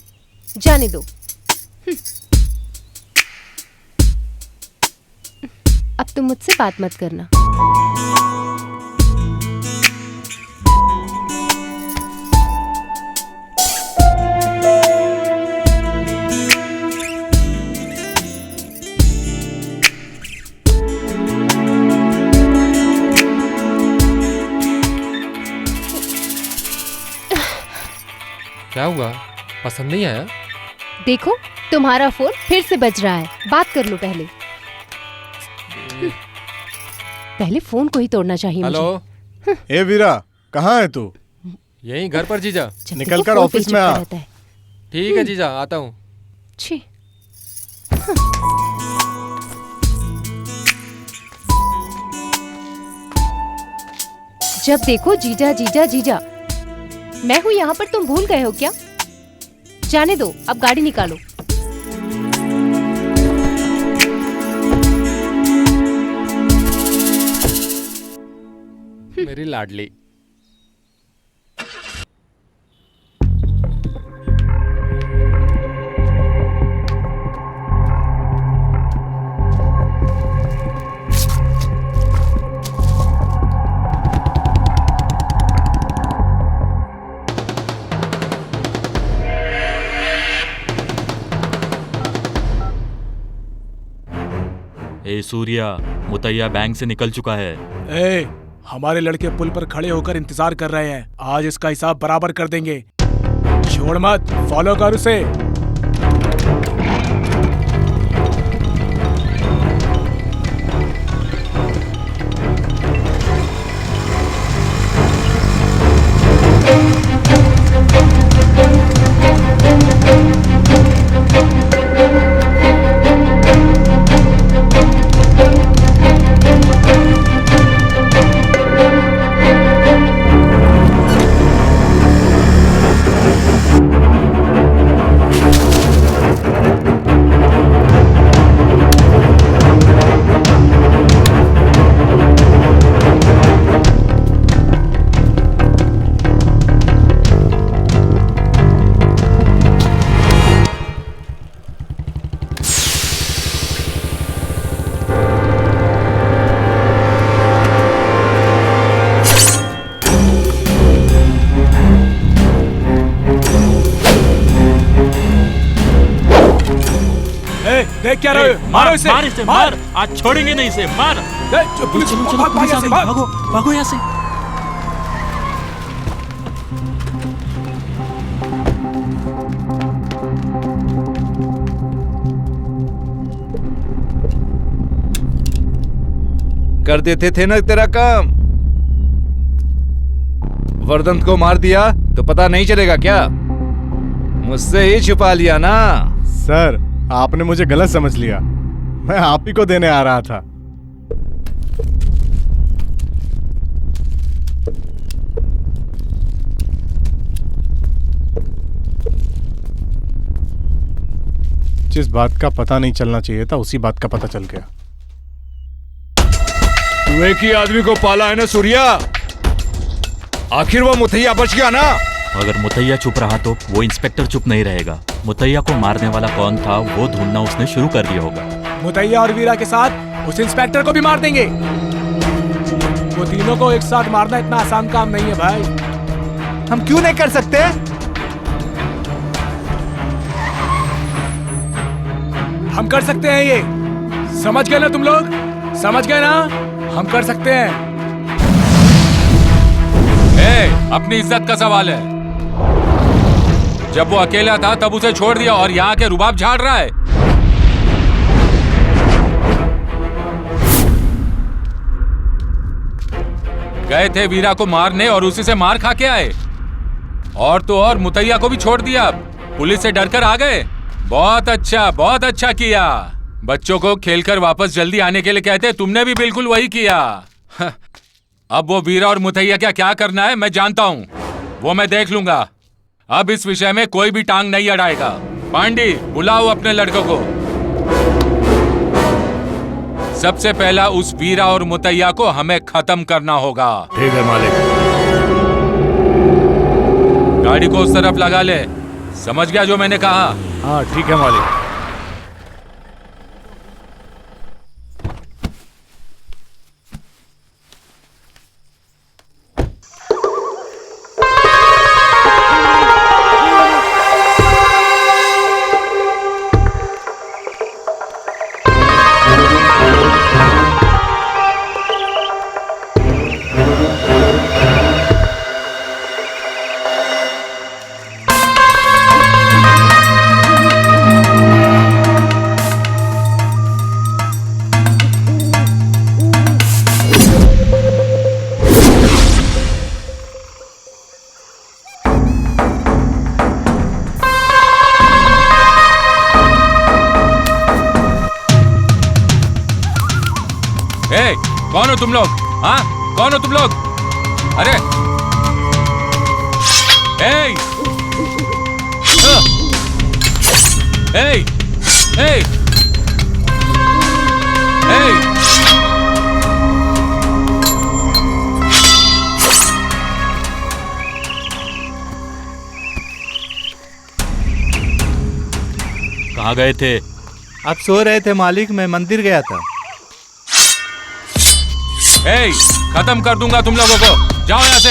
जाने दो। अब तुम मुझसे बात मत करना। क्या हुआ? पसंद नहीं आया? देखो, तुम्हारा फोन फिर से बज रहा है। बात कर लो पहले। पहले फोन को ही तोड़ना चाहिए मुझे। हेलो। ए वीरा, कहाँ है तू? यहीं घर पर जीजा। निकल कर ऑफिस में आ। ठीक है जीजा, आता हूँ। छी। जब देखो जीजा जीजा जीजा। मैं हूँ यहाँ पर, तुम भूल गए हो क्या? जाने दो, अब गाड़ी निकालो। मेरी लाडली। ए सूर्या, मुतैया बैंक से निकल चुका है। ए, हमारे लड़के पुल पर खड़े होकर इंतजार कर रहे हैं। आज इसका हिसाब बराबर कर देंगे। छोड़ मत, फॉलो कर उसे। देख क्या रहे हो? मारो इसे, मार इसे, मार। आज छोड़ेंगे नहीं इसे, मार। पुलिस, चलो चलो, भाग, पुलिस यहाँ आ से, गई, भाग। भागो भागो यहाँ से। कर देते थे ना तेरा काम। वर्दंत को मार दिया तो पता नहीं चलेगा क्या? मुझसे ही छुपा लिया ना। सर, आपने मुझे गलत समझ लिया। मैं आप ही को देने आ रहा था। जिस बात का पता नहीं चलना चाहिए था उसी बात का पता चल गया। तू एक ही आदमी को पाला है ना सूर्या। आखिर वो मुथैया बच गया ना। अगर मुतैया चुप रहा तो वो इंस्पेक्टर चुप नहीं रहेगा। मुतैया को मारने वाला कौन था वो ढूंढना उसने शुरू कर दिया होगा। मुतैया और वीरा के साथ उस इंस्पेक्टर को भी मार देंगे। वो तीनों को एक साथ मारना इतना आसान काम नहीं है भाई। हम क्यों नहीं कर सकते? हम कर सकते हैं ये। समझ गए ना तुम लोग? समझ गए ना? हम कर सकते हैं। अपनी इज्जत का सवाल है। जब वो अकेला था तब उसे छोड़ दिया और यहाँ के रुबाब झाड़ रहा है। गए थे वीरा को मारने और उसी से मार खा के आए। और तो और मुतैया को भी छोड़ दिया। पुलिस से डरकर आ गए। बहुत अच्छा किया। बच्चों को खेलकर वापस जल्दी आने के लिए कहते, तुमने भी बिल्कुल वही किया। अब वो वीरा और मुतैया क्या करना है मैं जानता हूँ। वो मैं देख लूंगा। अब इस विषय में कोई भी टांग नहीं अड़ाएगा। पांडी, बुलाओ अपने लड़कों को। सबसे पहला उस वीरा और मुतैया को हमें खत्म करना होगा। ठीक है मालिक। गाड़ी को उस तरफ लगा ले। समझ गया जो मैंने कहा? हाँ ठीक है मालिक। कौन हो तुम लोग? हाँ, कौन हो तुम लोग? अरे ए! ए! ए! ए! कहाँ गए थे? आप सो रहे थे मालिक, मैं मंदिर गया था। खत्म कर दूंगा तुम लोगों को। जाओ यहाँ से,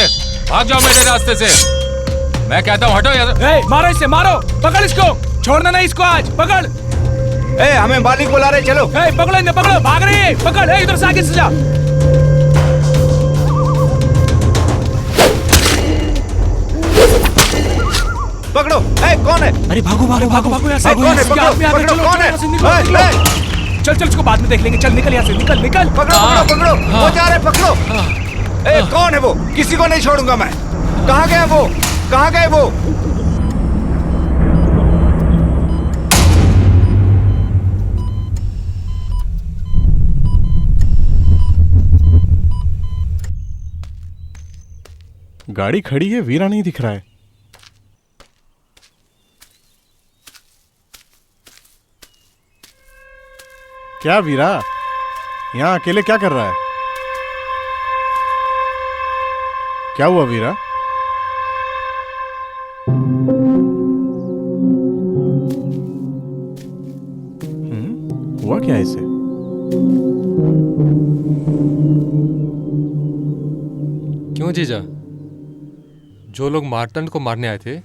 भाग जाओ मेरे रास्ते से। मैं कहता हूँ हटो यहाँ से। मारो इसे, मारो, पकड़ इसको, छोड़ना नहीं इसको आज, पकड़। हमें मालिक बुला रहे, चलो। पकड़ो इन्हें, पकड़ो, भाग रहे हैं, पकड़, इधर से आगे से जा। पकड़ो। कौन है? अरे भागो भागो भागो भागो यहाँ से। कौन है? पकड़ो, कौन है? चल चल, इसको बाद में देख लेंगे। चल निकल यहाँ से, निकल निकल। पकड़ो पकड़ो पकड़ो, वो जा रहे, पकड़ो। कौन है वो? किसी को नहीं छोड़ूंगा मैं। कहाँ गए वो? कहाँ गए वो? गाड़ी खड़ी है, वीरा नहीं दिख रहा है। क्या वीरा यहाँ अकेले क्या कर रहा है? क्या हुआ वीरा? हुआ क्या इसे? क्यों जीजा? जो लोग मार्तंड को मारने आए थे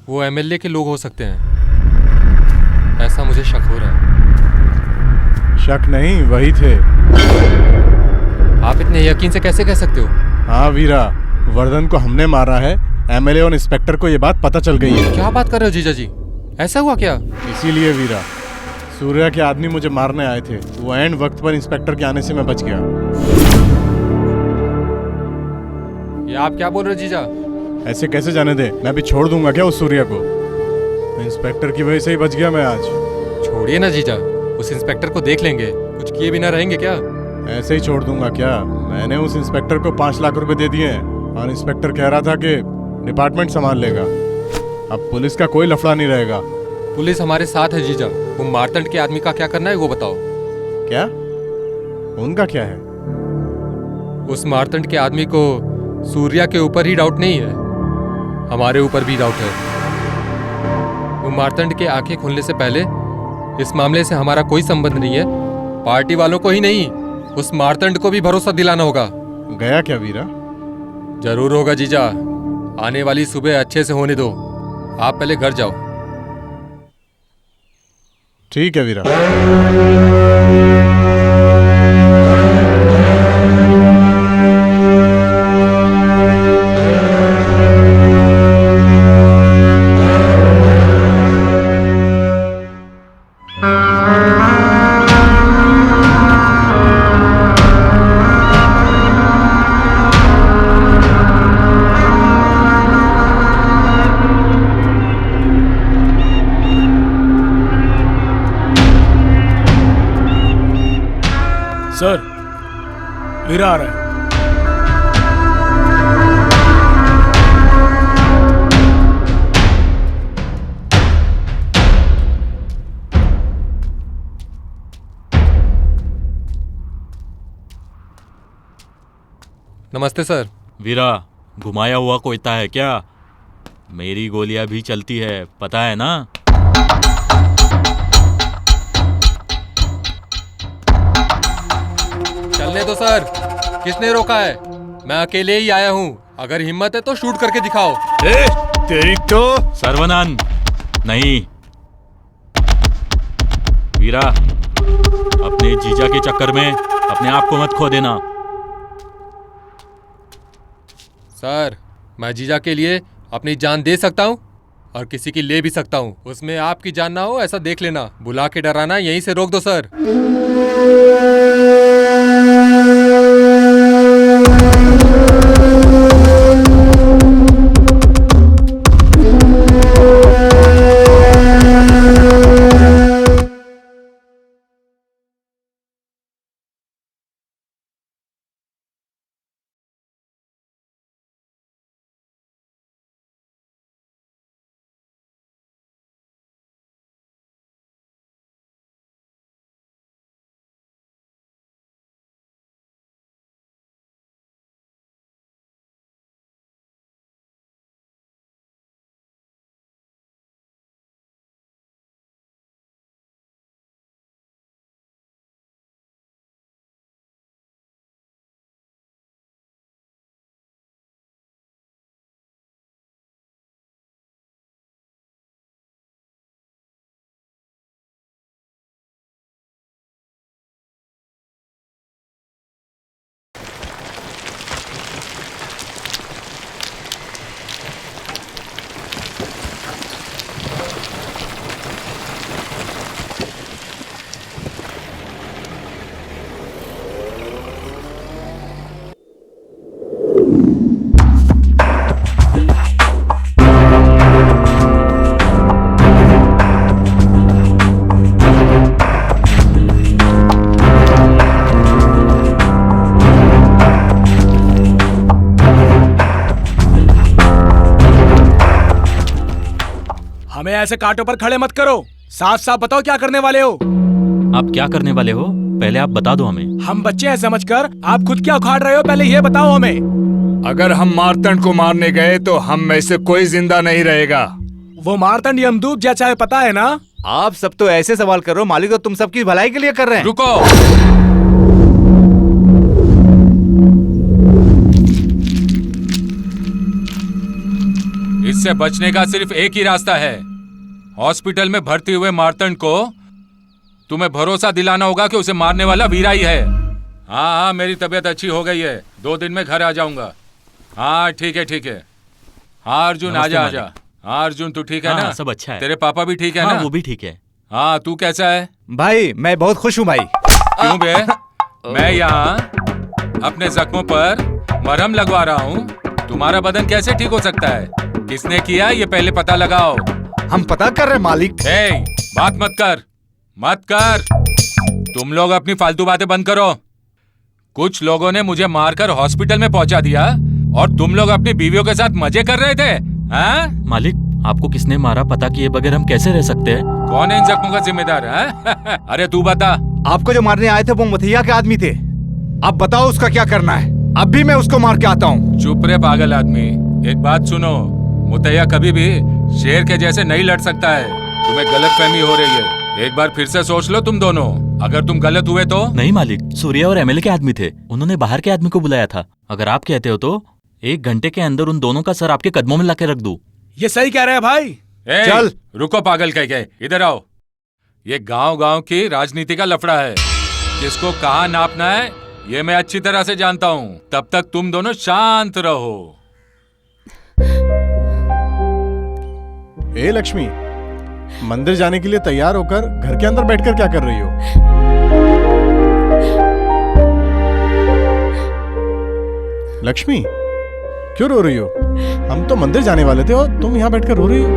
वो एमएलए के लोग हो सकते हैं, ऐसा मुझे शक हो रहा है। शक नहीं, वही थे। आप इतने यकीन से कैसे कह सकते हो? हाँ वीरा, वर्धन को हमने मारा है। एमएलए और इंस्पेक्टर को ये बात पता चल गई है। क्या बात कर रहे हो जीजा जी? ऐसा हुआ क्या? इसीलिए वीरा, सूर्या के आदमी मुझे मारने आए थे। वो एंड वक्त पर इंस्पेक्टर के आने से मैं बच गया। ये आप क्या बोल रहे हो जीजा? ऐसे कैसे जाने दे? मैं भी छोड़ दूंगा क्या उस सूर्या को? इंस्पेक्टर की वजह से ही बच गया मैं आज। छोड़िए ना जीजा, उस इंस्पेक्टर को देख लेंगे। कुछ किए बिना रहेंगे क्या? ऐसे ही छोड़ दूंगा क्या? मैंने उस इंस्पेक्टर को 5 लाख रुपए दे दिए हैं और इंस्पेक्टर कह रहा था कि डिपार्टमेंट संभाल लेगा। अब पुलिस का कोई लफड़ा नहीं रहेगा। पुलिस हमारे साथ है जीजा। वो मारतंड के आदमी का क्या करना है वो बताओ। क्या? उनका क्या है? उस मारतंड के आदमी को सूर्या के ऊपर ही डाउट नहीं है, हमारे ऊपर भी डाउट है। वो मारतंड के आंखें खुलने से पहले इस मामले से हमारा कोई संबंध नहीं है। पार्टी वालों को ही नहीं, उस मारतंड को भी भरोसा दिलाना होगा। गया क्या वीरा? जरूर होगा जीजा। आने वाली सुबह अच्छे से होने दो। आप पहले घर जाओ। ठीक है वीरा। सर, वीरा आ रहा है। नमस्ते सर। वीरा, घुमाया हुआ कोयता है क्या? मेरी गोलियां भी चलती है, पता है ना? चलने दो सर। किसने रोका है? मैं अकेले ही आया हूँ। अगर हिम्मत है तो शूट करके दिखाओ। तेरी तो सर्वनान नहीं। वीरा, अपने जीजा के चक्कर में अपने आप को मत खो देना। सर, मैं जीजा के लिए अपनी जान दे सकता हूँ और किसी की ले भी सकता हूँ। उसमें आपकी जान ना हो ऐसा देख लेना। बुला के डराना यहीं से रोक दो सर। हमें ऐसे कांटों पर खड़े मत करो। साफ साफ बताओ क्या करने वाले हो? आप क्या करने वाले हो? पहले आप बता दो हमें। हम बच्चे हैं समझकर आप खुद क्या उखाड़ रहे हो, पहले ये बताओ हमें। अगर हम मारतंड को मारने गए तो हम में से कोई जिंदा नहीं रहेगा। वो मारतंड यमदूत जैसा है, पता है ना? आप सब तो ऐसे सवाल करो, मालिक तो तुम सबकी भलाई के लिए कर रहे हैं। रुको। इससे बचने का सिर्फ एक ही रास्ता है। हॉस्पिटल में भर्ती हुए मारतंड को तुम्हें भरोसा दिलाना होगा कि उसे मारने वाला वीरा ही है। हाँ हाँ, मेरी तबीयत अच्छी हो गई है, 2 दिन में घर आ जाऊंगा। हाँ ठीक है ठीक है। हाँ अर्जुन आजा आजा। हाँ अर्जुन तू ठीक है ना? सब अच्छा है। तेरे पापा भी ठीक है ना? वो भी ठीक है। हाँ तू कैसा है? भाई मैं बहुत खुश हूँ भाई। क्यों बे? मैं यहाँ अपने जख्मों पर मरहम लगवा रहा हूँ। तुम्हारा बदन कैसे ठीक हो सकता है? किसने किया ये पहले पता लगाओ। हम पता कर रहे मालिक। बात मत कर, मत कर। तुम लोग अपनी फालतू बातें बंद करो। कुछ लोगों ने मुझे मारकर हॉस्पिटल में पहुंचा दिया और तुम लोग अपनी बीवियों के साथ मजे कर रहे थे। हाँ? मालिक आपको किसने मारा पता किए बगैर हम कैसे रह सकते हैं? कौन है इन जख्मों का जिम्मेदार है? अरे तू बता। आपको जो मारने आए थे वो मुतैया के आदमी थे। अब बताओ उसका क्या करना है। अब भी मैं उसको मार के आता हूँ। चुप रे पागल आदमी। एक बात सुनो, मुतैया कभी भी शेर के जैसे नहीं लड़ सकता है। तुम्हें गलतफहमी हो रही है। एक बार फिर से सोच लो तुम दोनों। अगर तुम गलत हुए तो? नहीं मालिक, सूर्या और एमएलए के आदमी थे, उन्होंने बाहर के आदमी को बुलाया था। अगर आप कहते हो तो 1 घंटे के अंदर उन दोनों का सर आपके कदमों में लाके रख दूं। ये सही कह रहे हैं भाई। चल रुको पागल कह के, इधर आओ। ये गांव-गांव की राजनीति का लफड़ा है। किसको कहाँ नापना है ये मैं अच्छी तरह से जानता हूँ। तब तक तुम दोनों शांत रहो। ए लक्ष्मी, मंदिर जाने के लिए तैयार होकर घर के अंदर बैठकर क्या कर रही हो? लक्ष्मी क्यों रो रही हो? हम तो मंदिर जाने वाले थे और तुम यहाँ बैठकर रो रही हो।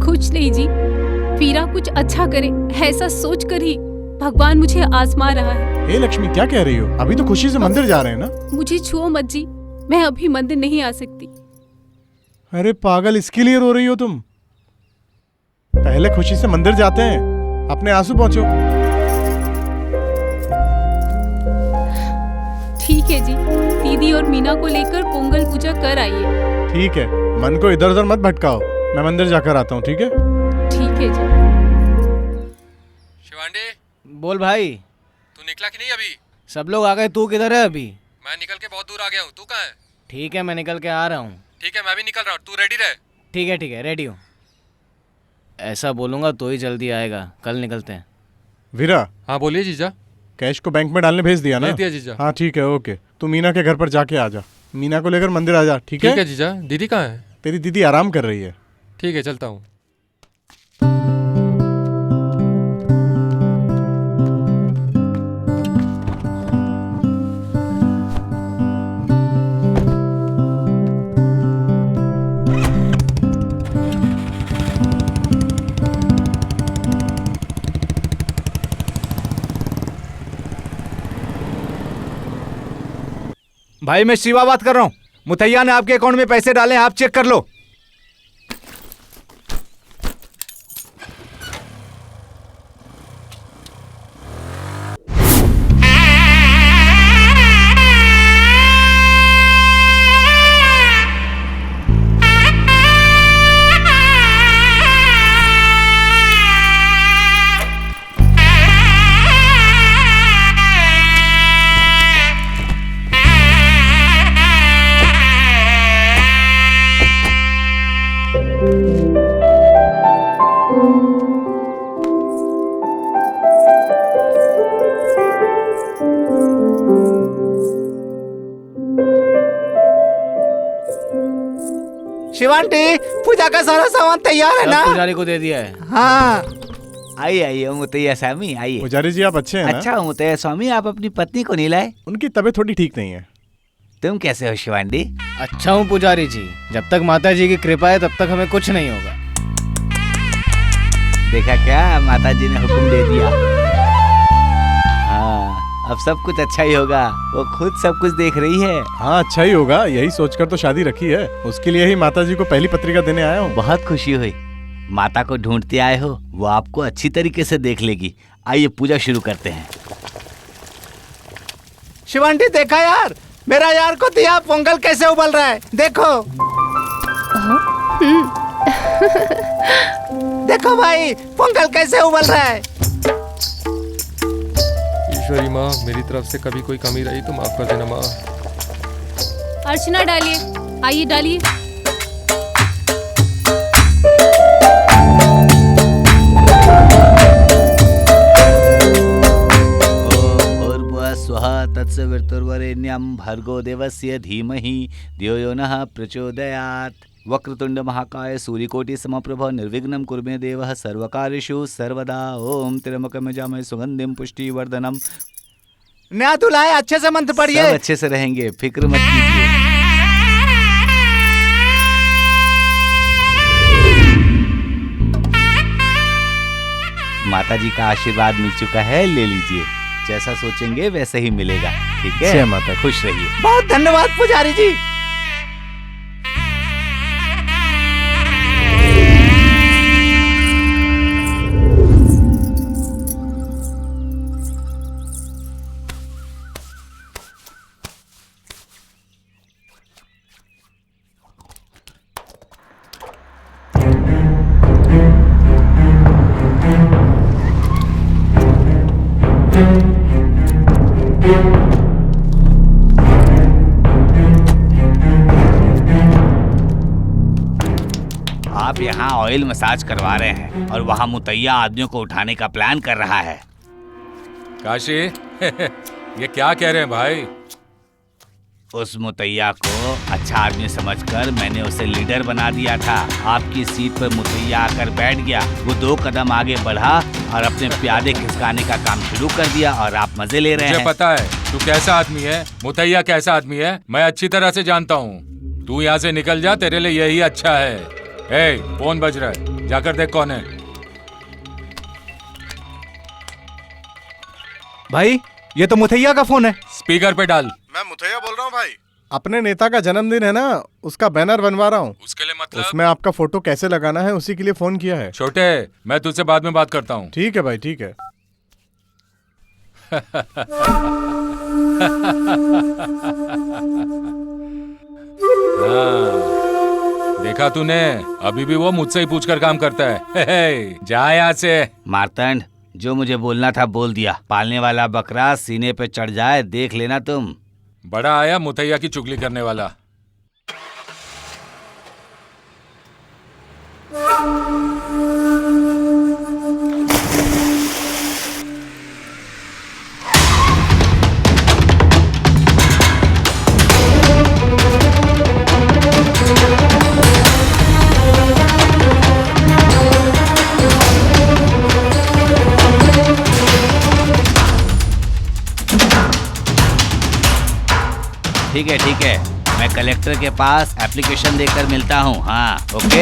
कुछ नहीं जी, वीरा कुछ अच्छा करे ऐसा सोच कर ही भगवान मुझे आजमा रहा है। ए लक्ष्मी क्या कह रही हो? अभी तो खुशी से मंदिर जा रहे हैं ना। मुझे छुओ मत जी, मैं अभी मंदिर नहीं आ सकती। अरे पागल, इसके लिए रो रही हो तुम? पहले खुशी से मंदिर जाते हैं, अपने आंसू पहुंचो। ठीक है जी, दीदी और मीना को लेकर पोंगल पूजा कर आइए। ठीक है, मन को इधर उधर मत भटकाओ। मैं मंदिर जाकर आता हूँ, ठीक है? ठीक है जी। शिवांडी, बोल भाई। तू निकला कि नहीं अभी? सब लोग आ गए, तू किधर है अभी? मैं निकल के बहुत दूर आ गया हूँ, तू कहाँ है? ठीक है, मैं निकल के आ रहा हूँ। ठीक है, मैं भी निकल रहा हूँ, तू रेडी रहे। ठीक है, रेडी हूँ। ऐसा बोलूंगा तो ही जल्दी आएगा। कल निकलते हैं। वीरा। हाँ बोलिए जीजा। कैश को बैंक में डालने भेज दिया ना? भेज दिया जीजा। हाँ ठीक है, ओके। तू मीना के घर पर जाके आ जा। मीना को लेकर मंदिर आ जा, ठीक है? ठीक है जीजा। दीदी कहाँ है? तेरी दीदी आराम कर रही है। ठीक है, चलता हूँ। भाई मैं शिवा बात कर रहा हूँ। मुतैया ने आपके अकाउंट में पैसे डाले हैं, आप चेक कर लो। शिवांटी, पूजा का सारा सामान तैयार है ना? पुजारी को दे दिया है। हाँ। आइए मुतैया स्वामी आइए। पुजारी जी आप अच्छे हैं ना? अच्छा हूँ मुतैया स्वामी, आप अपनी पत्नी को नहीं लाए? उनकी तबीयत थोड़ी ठीक नहीं है। तुम कैसे हो शिवांडी? अच्छा हूँ पुजारी जी, जब तक माता जी की कृपा है तब तक हमें कुछ नहीं होगा। देखा क्या, माता जी ने हुक्म दे दिया। हाँ अब सब कुछ अच्छा ही होगा, वो खुद सब कुछ देख रही है। हाँ अच्छा ही होगा, यही सोचकर तो शादी रखी है। उसके लिए ही माता जी को पहली पत्रिका देने आया हूँ। बहुत खुशी हुई। माता को ढूंढते आए हो, वो आपको अच्छी तरीके से देख लेगी। आइए पूजा शुरू करते हैं। शिवांटी देखा यार, मेरा यार को दिया पोंगल कैसे उबल रहा है, देखो। देखो भाई, पोंगल कैसे उबल रहा है। ईश्वरी माँ, मेरी तरफ से कभी कोई कमी रही तो माफ कर देना माँ। अर्चना डालिए, आइए डालिए। तत्सवितुर्वरेण्यं भर्गो देवस्य धीमहि धियो यो नः प्रचोदयात्। वक्रतुंड महाकाय सूर्यकोटि समप्रभ निर्विघ्नं कुरु मे देवः सर्वकार्येषु सर्वदा। ओम त्र्यंबकं यजामहे सुगंधिं पुष्टिवर्धनम्। नया दूल्हा है, अच्छे से मंत्र पढ़िए। सब अच्छे से रहेंगे, फिक्र मत कीजिए। माता जी का आशीर्वाद मिल चुका है, ले लीजिए। जैसा सोचेंगे वैसे ही मिलेगा, ठीक है? जय माता। खुश रहिए। बहुत धन्यवाद पुजारी जी। आप यहाँ ऑयल मसाज करवा रहे हैं और वहाँ मुतैया आदमियों को उठाने का प्लान कर रहा है। काशी ये क्या कह रहे हैं भाई? उस मुतैया को अच्छा आदमी समझकर मैंने उसे लीडर बना दिया था। आपकी सीट पर मुतैया आकर बैठ गया, वो 2 कदम आगे बढ़ा और अपने प्यादे खिसकाने का काम शुरू कर दिया और आप मजे ले रहे हैं। मुझे पता है तू कैसा आदमी है, मुतैया कैसा आदमी है, मैं अच्छी तरह से जानता हूँ। तू यहाँ से निकल जा, तेरे लिए यही अच्छा है। ए, फोन बज रहा है, जाकर देख कौन है। भाई ये तो मुथैया का फोन है। स्पीकर पे डाल। मैं मुथैया बोल रहा हूँ भाई। अपने नेता का जन्मदिन है ना, उसका बैनर बनवा रहा हूँ। उसके लिए मतलब? उसमें आपका फोटो कैसे लगाना है उसी के लिए फोन किया है। छोटे, मैं तुझसे बाद में बात करता हूँ। ठीक है भाई, ठीक है। हाँ, देखा तूने, अभी भी वो मुझसे ही पूछकर काम करता है। जा यहाँ से। मार्तंड, जो मुझे बोलना था बोल दिया। पालने वाला बकरा सीने पे चढ़ जाए देख लेना तुम। बड़ा आया मुतैया की चुगली करने वाला। ठीक है, मैं कलेक्टर के पास एप्लीकेशन देकर मिलता हूँ। हाँ, ओके।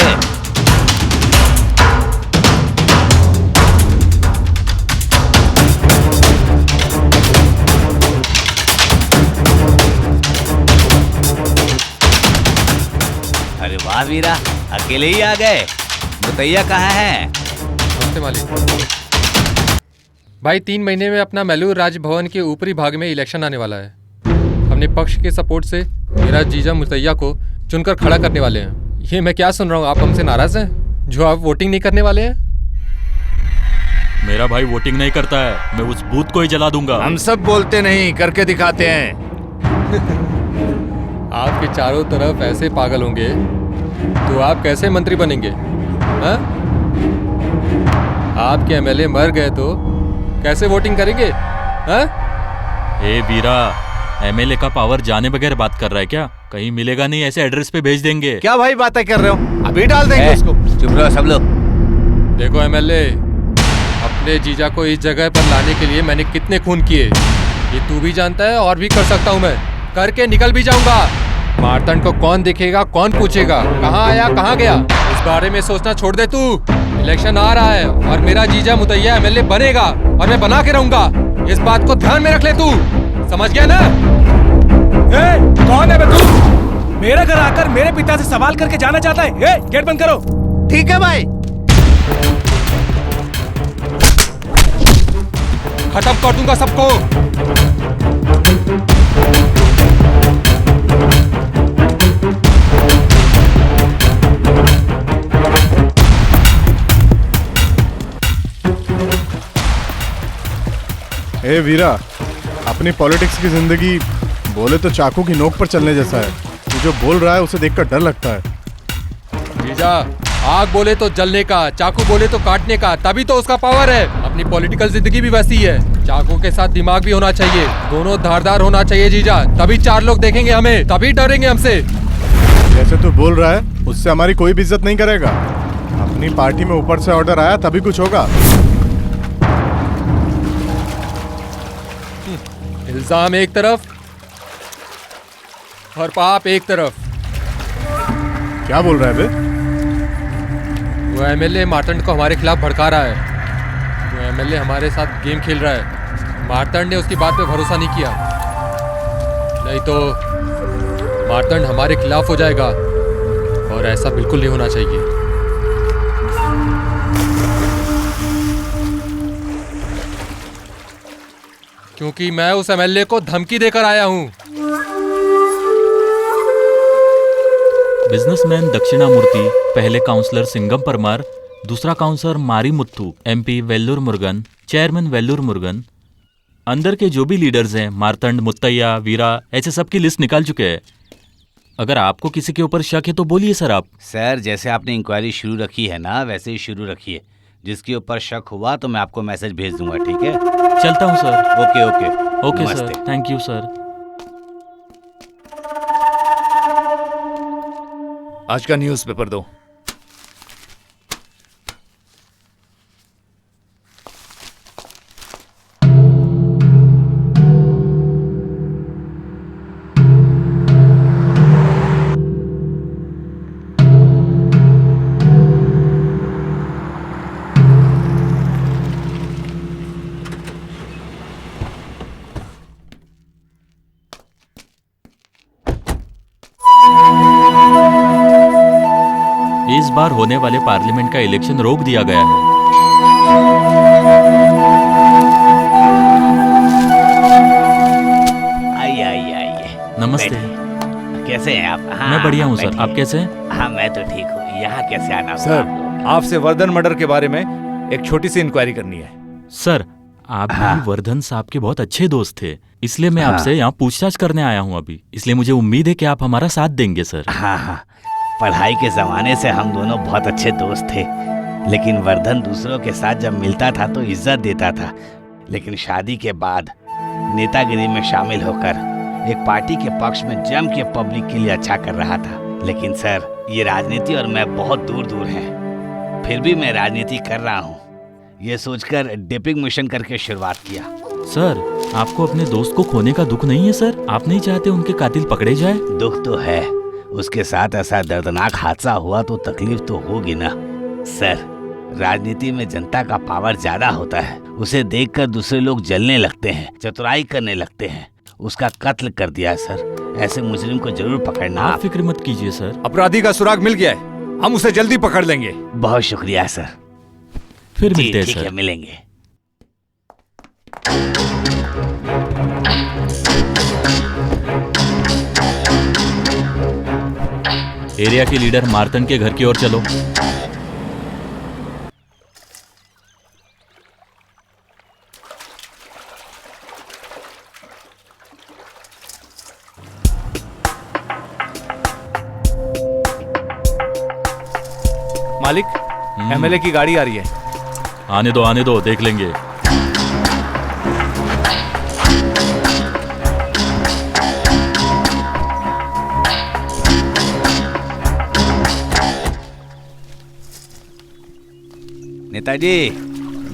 अरे वाह वीरा, अकेले ही आ गए। मुतैया कहाँ है? नमस्ते मालिक। भाई 3 महीने में अपना मैलूर राजभवन के ऊपरी भाग में इलेक्शन आने वाला है। अपने पक्ष के सपोर्ट से मेरा जीजा मुतैया को चुनकर खड़ा करने वाले हैं। ये मैं क्या सुन रहा हूँ, आप हमसे नाराज हैं जो आप वोटिंग नहीं करने वाले हैं? मेरा भाई वोटिंग नहीं करता है, मैं उस बूथ को ही जला दूंगा। हम सब बोलते नहीं, करके दिखाते हैं। आपके चारों तरफ ऐसे पागल होंगे तो आप कैसे मंत्री बनेंगे? हाँ? आपके एमएलए मर गए तो कैसे वोटिंग करेंगे? हाँ? ए वीरा, एमएलए का पावर जाने बगैर बात कर रहा है क्या? कहीं मिलेगा नहीं, ऐसे एड्रेस पे भेज देंगे। क्या भाई बातें कर रहे हो? अभी डाल देंगे उसको। चुप रहो सब लोग। देखो एमएलए, अपने जीजा को इस जगह पर लाने के लिए मैंने कितने खून किए ये तू भी जानता है, और भी कर सकता हूँ मैं, करके निकल भी जाऊंगा। मार्तंड को कौन देखेगा, कौन पूछेगा कहाँ आया कहाँ गया? इस बारे में सोचना छोड़ दे तू। इलेक्शन आ रहा है और मेरा जीजा मुतैया एमएलए बनेगा और मैं बना के रहूंगा। इस बात को ध्यान में रख ले तू, समझ गया ना? कौन है बे तू? मेरे घर आकर मेरे पिता से सवाल करके जाना चाहता है? गेट बंद करो। ठीक है भाई। खत्म कर दूंगा सबको। ए वीरा, अपनी पॉलिटिक्स की जिंदगी बोले तो चाकू की नोक पर चलने जैसा है। तू जो बोल रहा है उसे देखकर डर लगता है। जीजा, आग बोले तो जलने का, चाकू बोले तो काटने का, तभी तो उसका पावर है। अपनी पॉलिटिकल जिंदगी भी वैसी है, चाकू के साथ दिमाग भी होना चाहिए, दोनों धारदार होना चाहिए जीजा, तभी 4 लोग देखेंगे हमें, तभी डरेंगे हमसे। जैसे तू बोल रहा है उससे हमारी कोई भी इज्जत नहीं करेगा। अपनी पार्टी में ऊपर से ऑर्डर आया तभी कुछ होगा। इल्जाम एक तरफ और पाप एक तरफ। क्या बोल रहा है बे? वो एमएलए मार्तंड को हमारे खिलाफ भड़का रहा है। वो एमएलए हमारे साथ गेम खेल रहा है। मार्तंड ने उसकी बात पे भरोसा नहीं किया, नहीं तो मार्तंड हमारे खिलाफ हो जाएगा और ऐसा बिल्कुल नहीं होना चाहिए। क्योंकि मैं उस एमएलए को धमकी देकर आया हूं। बिजनेसमैन दक्षिणामूर्ति, पहले काउंसलर सिंगम परमार, दूसरा काउंसलर मारी मुत्थू, एमपी वेल्लूर मुरुगन, चेयरमैन वेल्लूर मुरुगन, अंदर के जो भी लीडर्स हैं, मार्तंड, मुत्तैया, वीरा, ऐसे सब की लिस्ट निकाल चुके हैं। अगर आपको किसी के ऊपर शक है तो बोलिए सर आप। सर जैसे आपने इंक्वायरी शुरू रखी है ना, वैसे ही शुरू रखिए। जिसके ऊपर शक हुआ तो मैं आपको मैसेज भेज दूंगा, ठीक है? चलता हूँ sir. Okay okay okay sir, thank you sir. आज का न्यूज़पेपर दो। इस बार होने वाले पार्लियामेंट का इलेक्शन रोक दिया गया है। आइए। नमस्ते। कैसे हैं आप? हाँ, मैं बढ़िया हूँ सर, बैठिए। आप कैसे हैं? हाँ मैं तो ठीक हूँ। यहाँ कैसे आना हुआ सर, आपको? आपसे वर्धन मर्डर के बारे में एक छोटी सी इंक्वायरी करनी है। सर, आप भी वर्धन साहब के बहुत अच्छे दोस्त थे, इसलिए मैं आपसे यहाँ पूछताछ करने आया हूँ अभी। इसलिए मुझे उम्मीद है कि आप हमारा साथ देंगे सर। हाँ, पढ़ाई के जमाने से हम दोनों बहुत अच्छे दोस्त थे, लेकिन वर्धन दूसरों के साथ जब मिलता था तो इज्जत देता था, लेकिन शादी के बाद नेतागिरी में शामिल होकर एक पार्टी के पक्ष में जम के पब्लिक के लिए अच्छा कर रहा था। लेकिन सर, ये राजनीति और मैं बहुत दूर दूर हैं, फिर भी मैं राजनीति कर रहा हूँ। ये सोचकर डिपिंग मिशन करके शुरुआत किया। सर, आपको अपने दोस्त को खोने का दुख नहीं है सर? आप नहीं चाहते उनके कातिल पकड़े जाए? दुख तो है, उसके साथ ऐसा दर्दनाक हादसा हुआ तो तकलीफ तो होगी ना। सर, राजनीति में जनता का पावर ज्यादा होता है, उसे देखकर दूसरे लोग जलने लगते हैं, चतुराई करने लगते हैं। उसका कत्ल कर दिया सर। ऐसे मुजरिम को जरूर पकड़ना। आप फिक्र मत कीजिए सर, अपराधी का सुराग मिल गया है, हम उसे जल्दी पकड़ लेंगे। बहुत शुक्रिया सर। फिर मिलते हैं ठीक सर। है, मिलेंगे। एरिया के लीडर मार्तंड के घर की ओर चलो। मालिक, एमएलए की गाड़ी आ रही है। आने दो, देख लेंगे। नेताजी,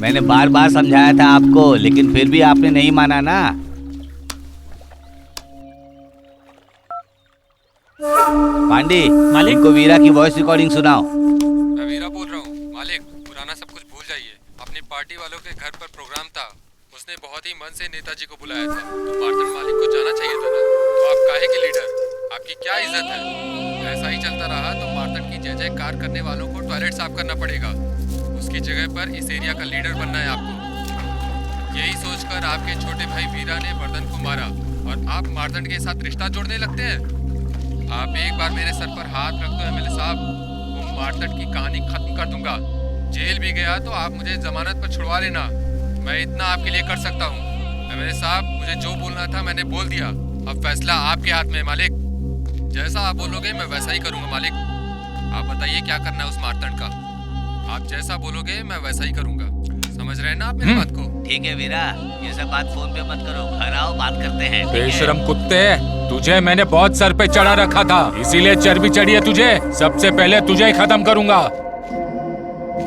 मैंने बार बार समझाया था आपको, लेकिन फिर भी आपने नहीं माना ना। पांडे, मालिक को वीरा की वॉइस रिकॉर्डिंग सुनाओ। मैं वीरा बोल रहा हूँ। मालिक, पुराना सब कुछ भूल जाइए। अपनी पार्टी वालों के घर पर प्रोग्राम था, उसने बहुत ही मन से नेताजी को बुलाया था, तो मार्तंड मालिक को जाना चाहिए था ना। तो आप काहे के लीडर, आपकी क्या इज्जत है? ऐसा ही चलता रहा तो मार्तंड की जय जयकार करने वालों को टॉयलेट साफ करना पड़ेगा। उसकी जगह पर इस एरिया का लीडर बनना है आपको। यही सोचकर आपके छोटे भाई वीरा ने वर्धन को मारा और आप मार्तंड के साथ रिश्ता जोड़ने लगते हैं। आप एक बार मेरे सर पर हाथ रख दो एमएलए साहब, वो मार्तंड की कहानी खत्म कर दूंगा। जेल भी गया तो आप मुझे जमानत पर छुड़वा लेना, मैं इतना आपके लिए कर सकता हूँ। एमएलए साहब, मुझे जो बोलना था मैंने बोल दिया, अब फैसला आपके हाथ में है मालिक। जैसा आप बोलोगे मैं वैसा ही करूँगा मालिक। आप बताइए क्या करना है उस मार्तंड का। आप जैसा बोलोगे मैं वैसा ही करूँगा। समझ रहे हैं ना आप मेरी बात को? ठीक है वीरा, ये सब बात फोन पे मत करो, घर आओ बात करते हैं। ठीक है? बेशरम कुत्ते, तुझे मैंने बहुत सर पे चढ़ा रखा था, इसीलिए चर्बी चढ़ी है तुझे। सबसे पहले तुझे ही खत्म करूंगा,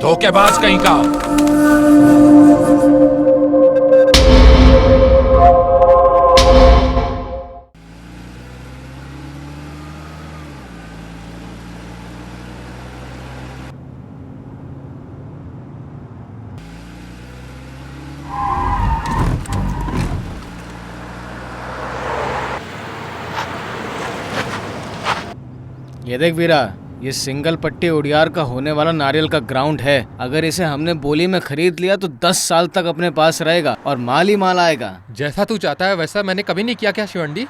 धोखेबाज कहीं का। ये देख वीरा, ये सिंगल पट्टी उड़ियार का होने वाला नारियल का ग्राउंड है। अगर इसे हमने बोली में खरीद लिया तो 10 साल तक अपने पास रहेगा और माल ही माल आएगा। जैसा तू चाहता है वैसा मैंने कभी नहीं किया क्या शिवंडी?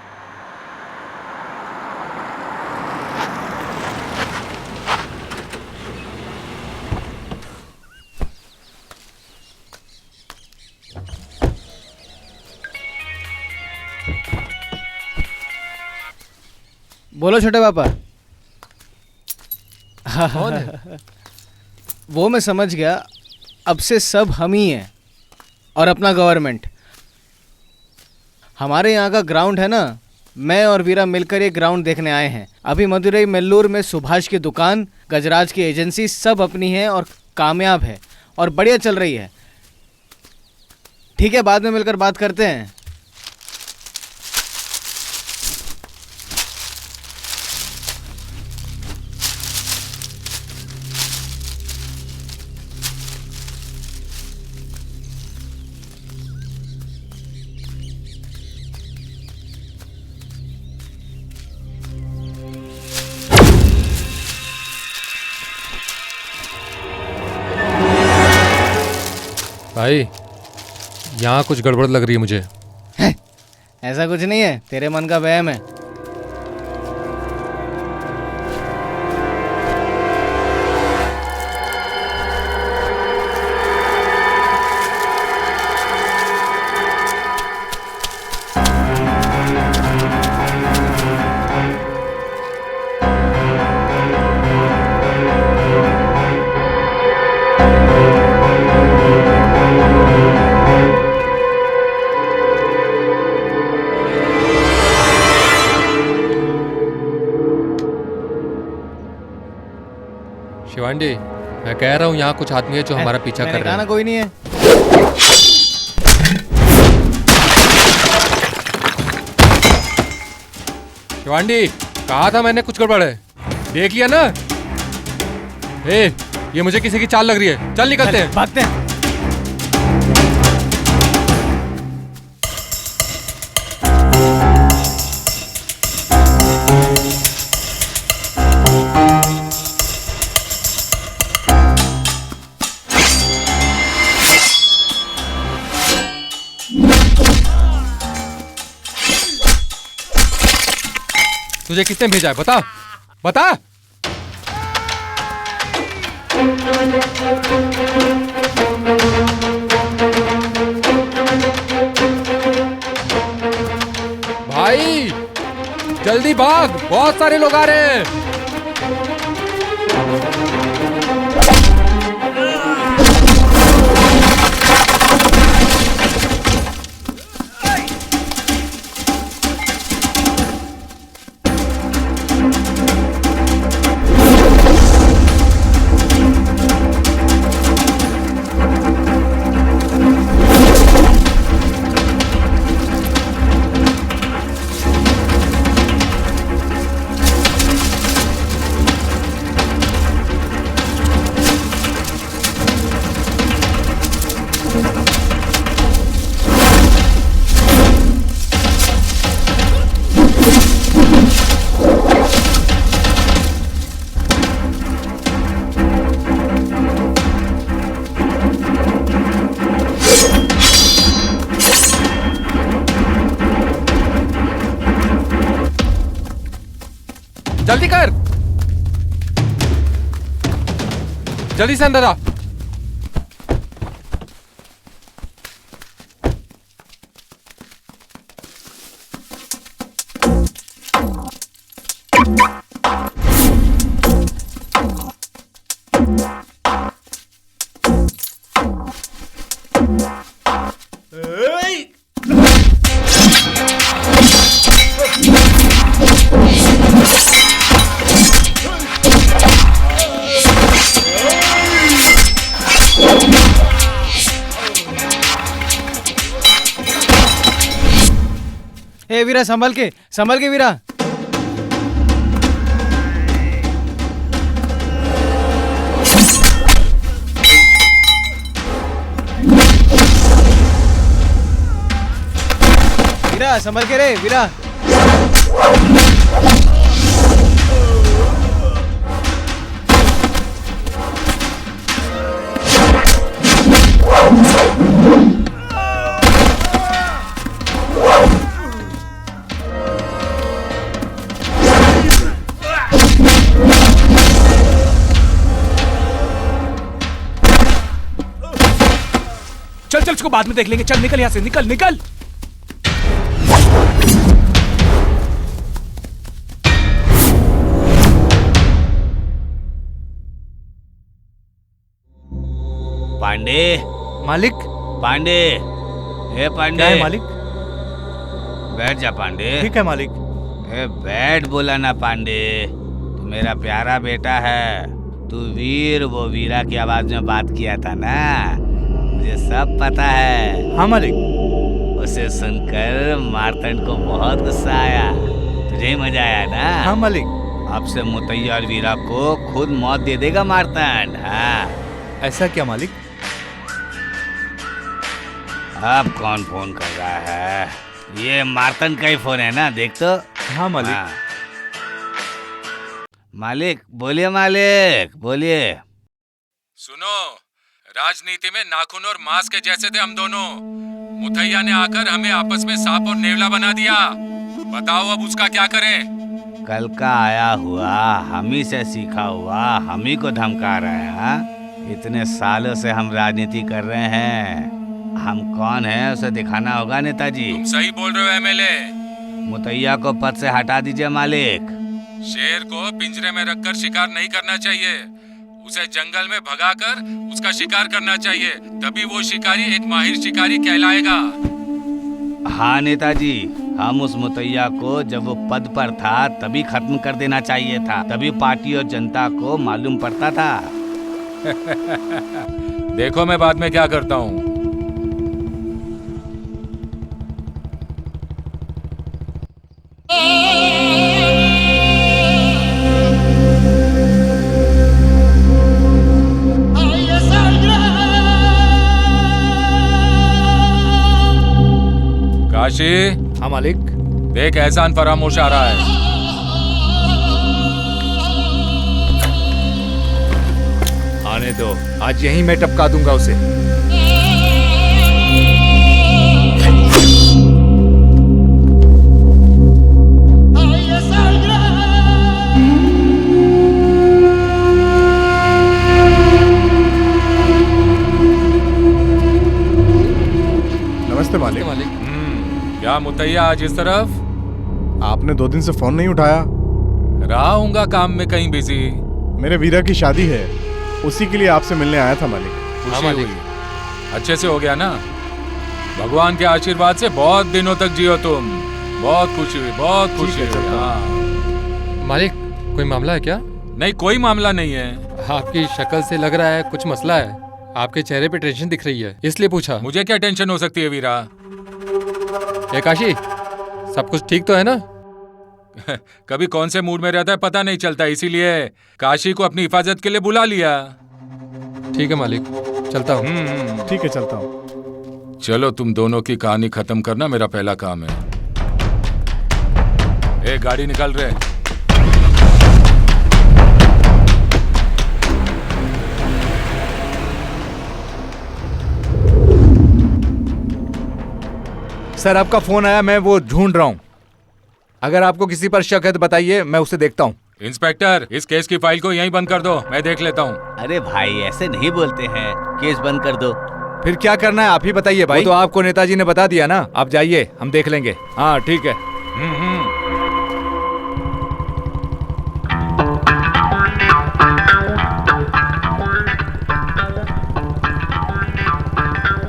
बोलो छोटे पापा। कौन है? वो मैं समझ गया, अब से सब हम ही हैं और अपना गवर्नमेंट। हमारे यहाँ का ग्राउंड है ना, मैं और वीरा मिलकर ये ग्राउंड देखने आए हैं। अभी मदुरई मेल्लूर में सुभाष की दुकान, गजराज की एजेंसी सब अपनी है और कामयाब है और बढ़िया चल रही है। ठीक है, बाद में मिलकर बात करते हैं। भाई यहाँ कुछ गड़बड़ लग रही है मुझे। ऐसा कुछ नहीं है, तेरे मन का वहम है। शिवांडी, मैं कह रहा हूँ यहाँ कुछ आदमी है जो हमारा पीछा कर रहे हैं। कोई नहीं है। शिवांडी, कहा था मैंने कुछ गड़बड़ है, देख लिया ना? ये मुझे किसी की चाल लग रही है, चल निकलते हैं। भागते हैं। तुझे किसने भेजा है, बता बता। भाई जल्दी भाग, बहुत सारे लोग आ रहे हैं। जल्दी कर, जल्दी से अंदर आ। वीरा, संभल के वीरा। वीरा संभल के रे वीरा। चल चल, इसको बाद में देख लेंगे। चल निकल यहाँ से, निकल निकल। पांडे। मालिक। पांडे। ए पांडे। क्या है मालिक? बैठ जा पांडे। ठीक है मालिक। ए बैठ बोला ना पांडे। तू मेरा प्यारा बेटा है। तू वीर वो वीरा की आवाज में बात किया था ना, मुझे सब पता है। हाँ मालिक। उसे सुनकर मार्तंड को बहुत गुस्सा आया। तुझे ही मजा आया ना? हाँ मालिक। अब से मुतैया और वीरा को खुद मौत दे देगा मार्तंड। हाँ। ऐसा क्या मालिक? अब कौन फोन कर रहा है? ये मार्तंड का ही फोन है ना, देख तो। हाँ मालिक। हाँ। मालिक बोलिए, मालिक बोलिए। सुनो, राजनीति में नाखून और मांस के जैसे थे हम दोनों। मुथैया ने आकर हमें आपस में सांप और नेवला बना दिया। बताओ अब उसका क्या करें? कल का आया हुआ, हम ही से सीखा हुआ, हम ही को धमका रहे हैं। इतने सालों से हम राजनीति कर रहे हैं, हम कौन हैं उसे दिखाना होगा नेताजी। तुम सही बोल रहे हो एमएलए। मुतैया को पद से हटा दीजिए मालिक। शेर को पिंजरे में रखकर शिकार नहीं करना चाहिए, उसे जंगल में भगाकर उसका शिकार करना चाहिए, तभी वो शिकारी एक माहिर शिकारी कहलाएगा। हाँ नेताजी, हम उस मुतैया को जब वो पद पर था तभी खत्म कर देना चाहिए था, तभी पार्टी और जनता को मालूम पड़ता था। देखो मैं बाद में क्या करता हूँ। काशी। हाँ मालिक। देख एहसान फरामोश आ रहा है। आने दो, आज यहीं मैं टपका दूंगा उसे। नमस्ते मालिक। क्या मुतैया आज इस तरफ? आपने 2 दिन से फोन नहीं उठाया। रहा हूँगा काम में कहीं बिजी। मेरे वीरा की शादी है, उसी के लिए आपसे मिलने आया था मालिक। हाँ मालिक। अच्छे से हो गया ना? भगवान के आशीर्वाद से बहुत दिनों तक जियो तुम। बहुत खुशी हुई, बहुत खुशी हुई। हाँ। मालिक कोई मामला है क्या? नहीं कोई मामला नहीं है। आपकी शक्ल से लग रहा है कुछ मसला है। आपके चेहरे पे टेंशन दिख रही है, इसलिए पूछा। मुझे क्या टेंशन हो सकती है वीरा? काशी, सब कुछ ठीक तो है ना? कभी कौन से मूड में रहता है पता नहीं चलता, इसीलिए काशी को अपनी हिफाजत के लिए बुला लिया। ठीक है मालिक, चलता हूँ। ठीक है, चलता हूँ। चलो तुम दोनों की कहानी खत्म करना मेरा पहला काम है। ए गाड़ी निकाल रहे। सर आपका फोन आया, मैं वो ढूंढ रहा हूँ। अगर आपको किसी पर शक है तो बताइए, मैं उसे देखता हूँ। इंस्पेक्टर, इस केस की फाइल को यहीं बंद कर दो, मैं देख लेता हूँ। अरे भाई ऐसे नहीं बोलते हैं, केस बंद कर दो। फिर क्या करना है आप ही बताइए भाई। वो तो आपको नेताजी ने बता दिया ना, आप जाइए, हम देख लेंगे। हाँ ठीक है।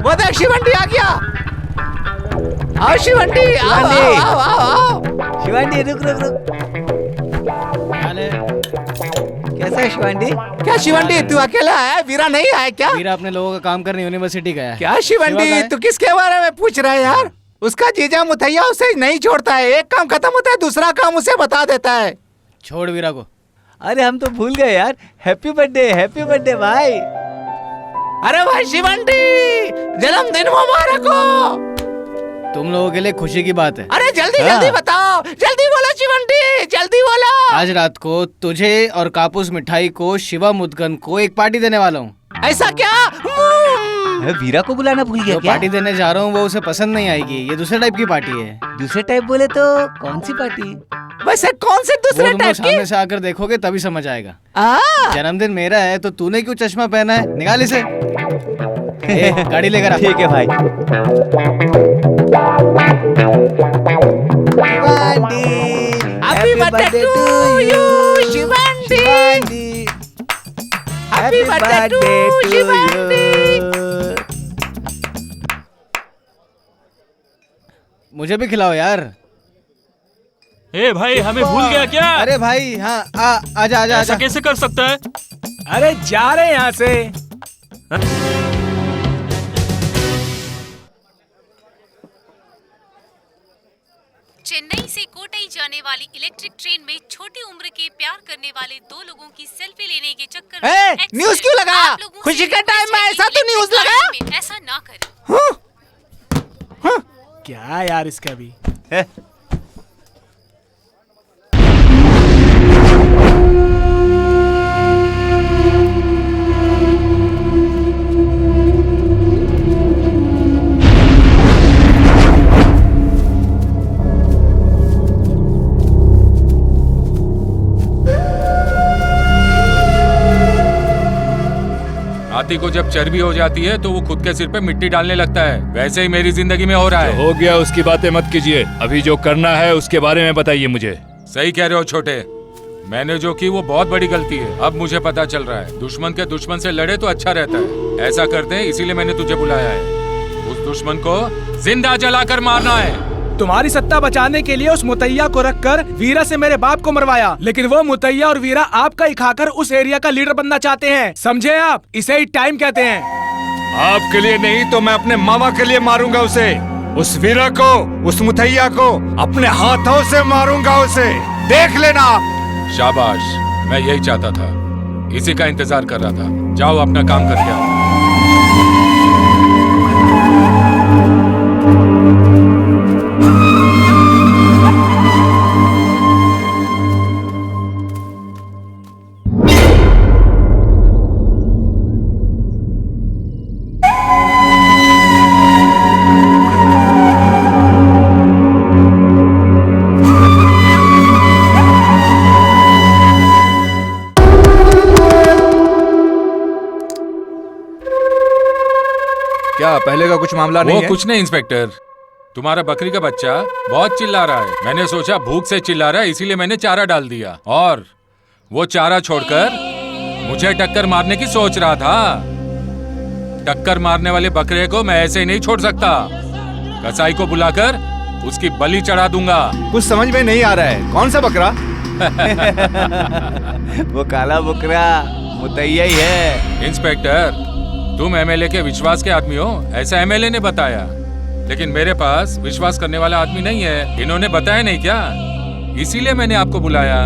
वो देख शिवंडी आ गया। आओ शिवंडी, आओ आओ आओ आओ। शिवांडी रुक रुक रुक। कैसा है शिवांडी? क्या शिवंडी तू अकेला है? वीरा नहीं आया क्या? वीरा अपने लोगों का काम करने यूनिवर्सिटी गया है। क्या शिवंडी तू किसके बारे में पूछ रहा है यार? उसका जीजा मुथैया उसे नहीं छोड़ता है। एक काम खत्म होता है दूसरा काम उसे बता देता है। छोड़ वीरा को। अरे हम तो भूल गए यार। हैप्पी बर्थडे भाई। अरे भाई शिवंटी, जन्मदिन मुबारक हो। तुम लोगों के लिए खुशी की बात है। अरे जल्दी जल्दी बताओ, जल्दी बोलो शिवंटी, जल्दी बोलो। आज रात को तुझे और कापूस मिठाई को, शिवा मुद्गन को एक पार्टी देने वाला हूँ। ऐसा क्या? वीरा को बुलाना भूल गया जो क्या? पार्टी देने जा रहा हूँ वो उसे पसंद नहीं आएगी। ये दूसरे टाइप की पार्टी है। दूसरे टाइप बोले तो कौन सी पार्टी? वैसे कौन से वो दूसरे तुम लोग टाइप की? सामने से आकर देखोगे तभी समझ आएगा। जन्मदिन मेरा है तो तूने क्यों चश्मा पहना है? निकाल इसे। गाड़ी लेकर आ। ठीक है भाई। Happy birthday to you Shivanti. Happy birthday to Shivanti. मुझे भी खिलाओ यार। ए भाई, हमें भूल गया क्या? अरे भाई हाँ, आजा आजा ऐसा आजा। कैसे कर सकता है? अरे जा रहे यहाँ से। चेन्नई से कोटाई जाने वाली इलेक्ट्रिक ट्रेन में छोटी उम्र के प्यार करने वाले दो लोगों की सेल्फी लेने के चक्कर में न्यूज़ क्यों लगाया? खुशी के टाइम में ऐसा तो न्यूज़ लगाया? ऐसा ना करें। क्या यार इसका भी। हाथी को जब चर्बी हो जाती है तो वो खुद के सिर पे मिट्टी डालने लगता है। वैसे ही मेरी जिंदगी में हो रहा है। हो गया, उसकी बातें मत कीजिए। अभी जो करना है उसके बारे में बताइए मुझे। सही कह रहे हो छोटे, मैंने जो की वो बहुत बड़ी गलती है। अब मुझे पता चल रहा है दुश्मन के दुश्मन से लड़े तो अच्छा रहता है। ऐसा करते हैं, इसीलिए मैंने तुझे बुलाया है। उस दुश्मन को जिंदा जलाकर मारना है। तुम्हारी सत्ता बचाने के लिए उस मुतैया को रखकर वीरा से मेरे बाप को मरवाया, लेकिन वो मुतैया और वीरा आपका ही खाकर उस एरिया का लीडर बनना चाहते हैं। समझे आप? इसे ही टाइम कहते हैं। आपके लिए नहीं तो मैं अपने मामा के लिए मारूंगा उसे। उस वीरा को, उस मुथैया को अपने हाथों से मारूंगा उसे। देख लेना आप। शाबाश, मैं यही चाहता था, इसी का इंतजार कर रहा था। जाओ अपना काम करके आओ। क्या पहले का कुछ मामला नहीं है? कुछ नहीं इंस्पेक्टर, तुम्हारा बकरी का बच्चा बहुत चिल्ला रहा है। मैंने सोचा भूख से चिल्ला रहा है, इसीलिए मैंने चारा डाल दिया और वो चारा छोड़कर मुझे टक्कर मारने की सोच रहा था। टक्कर मारने वाले बकरे को मैं ऐसे ही नहीं छोड़ सकता। कसाई को बुलाकर उसकी बलि चढ़ा दूंगा। कुछ समझ में नहीं आ रहा है। कौन सा बकरा? वो काला बकरा मुतैया ही है। इंस्पेक्टर, तुम एमएलए के विश्वास के आदमी हो, ऐसा एमएलए ने बताया। लेकिन मेरे पास विश्वास करने वाला आदमी नहीं है। इन्होंने बताया नहीं क्या? इसीलिए मैंने आपको बुलाया।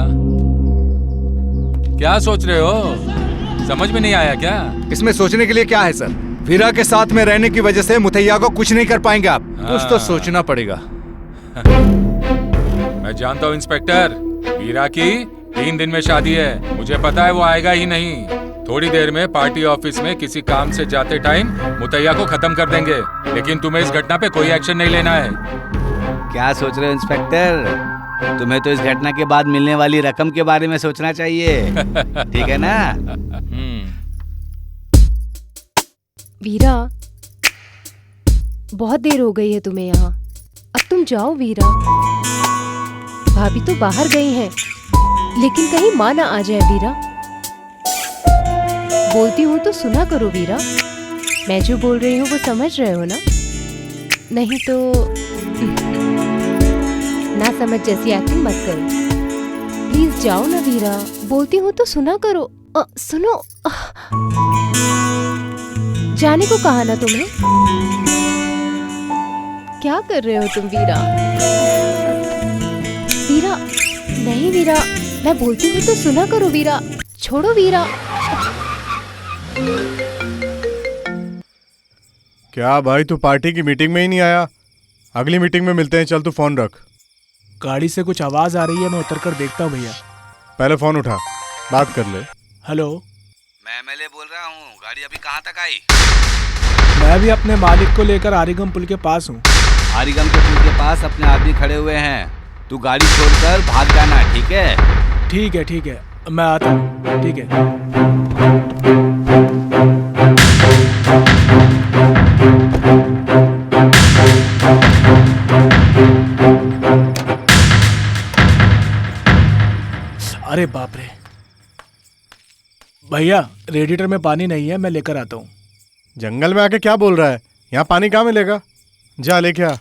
क्या सोच रहे हो? समझ में नहीं आया क्या? इसमें सोचने के लिए क्या है सर? वीरा के साथ में रहने की वजह से मुथैया को कुछ नहीं कर पाएंगे आप। कुछ तो सोचना पड़ेगा। मैं जानता हूँ इंस्पेक्टर, वीरा की 3 दिन में शादी है। मुझे पता है वो आएगा ही नहीं। थोड़ी देर में पार्टी ऑफिस में किसी काम से जाते टाइम मुतैया को खत्म कर देंगे। लेकिन तुम्हें इस घटना पे कोई एक्शन नहीं लेना है। क्या सोच रहे हो इंस्पेक्टर? तुम्हें तो इस घटना के बाद मिलने वाली रकम के बारे में सोचना चाहिए। ठीक है ना? वीरा, बहुत देर हो गई है तुम्हें यहाँ। अब तुम जाओ वीरा। भाभी तो बाहर गई हैं, लेकिन कहीं माँ ना आ जाए वीरा। बोलती हूँ तो सुना करो वीरा। मैं जो बोल रही हूँ वो समझ रहे हो ना? नहीं तो ना समझ जैसी एक्टिंग मत करो। प्लीज जाओ ना वीरा। बोलती हूँ तो सुना करो। सुनो। जाने को कहा ना तुम्हें? क्या कर रहे हो तुम वीरा? वीरा, नहीं वीरा, मैं बोलती हूँ तो सुना करो वीरा, छोड़ो वीरा। क्या भाई, तू पार्टी की मीटिंग में ही नहीं आया? अगली मीटिंग में मिलते हैं, चल तू फोन रख। गाड़ी से कुछ आवाज आ रही है, मैं उतर कर देखता हूँ भैया। पहले फोन उठा, बात कर ले। हेलो, मैं एमएलए बोल रहा हूँ। गाड़ी अभी कहाँ तक आई? मैं भी अपने मालिक को लेकर आरिगम पुल के पास हूँ। आरिगम के पुल के पास अपने आदमी खड़े हुए हैं, तू गाड़ी छोड़कर भाग जाना, ठीक है? ठीक है ठीक है, मैं आता हूँ। ठीक है। अरे बाप रे भैया, रेडिएटर में पानी नहीं है, मैं लेकर आता हूँ। जंगल में आके क्या बोल रहा है? यहाँ पानी कहाँ मिलेगा? जा लेके आ।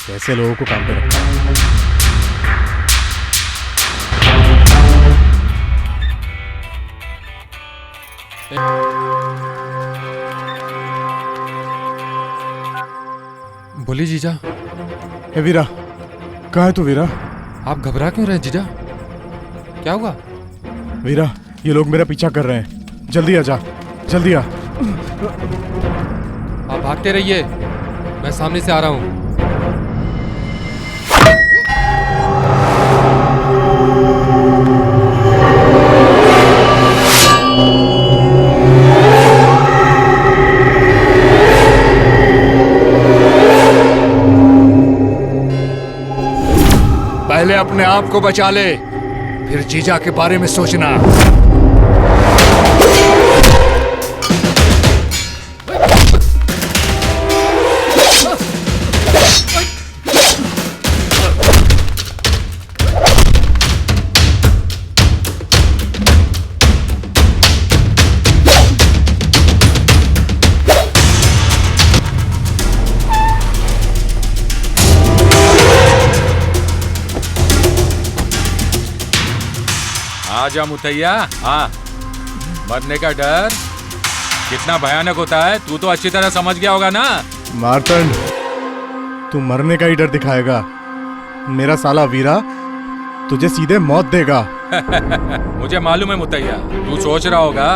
कैसे लोगों को काम पे रखा है। बोलिए जीजा। ए वीरा, कहाँ है तू वीरा? आप घबरा क्यों रहे जीजा? क्या हुआ? वीरा, ये लोग मेरा पीछा कर रहे हैं, जल्दी आ जा, जल्दी आ। आप भागते रहिए, मैं सामने से आ रहा हूँ। पहले अपने आप को बचा ले, फिर जीजा के बारे में सोचना। आजा मुतैया। हाँ, मरने का डर कितना भयानक होता है तू तो अच्छी तरह समझ गया होगा ना। मार्तंड, तू मरने का ही डर दिखाएगा। मेरा साला वीरा तुझे सीधे मौत देगा। मुझे मालूम है मुतैया, तू सोच रहा होगा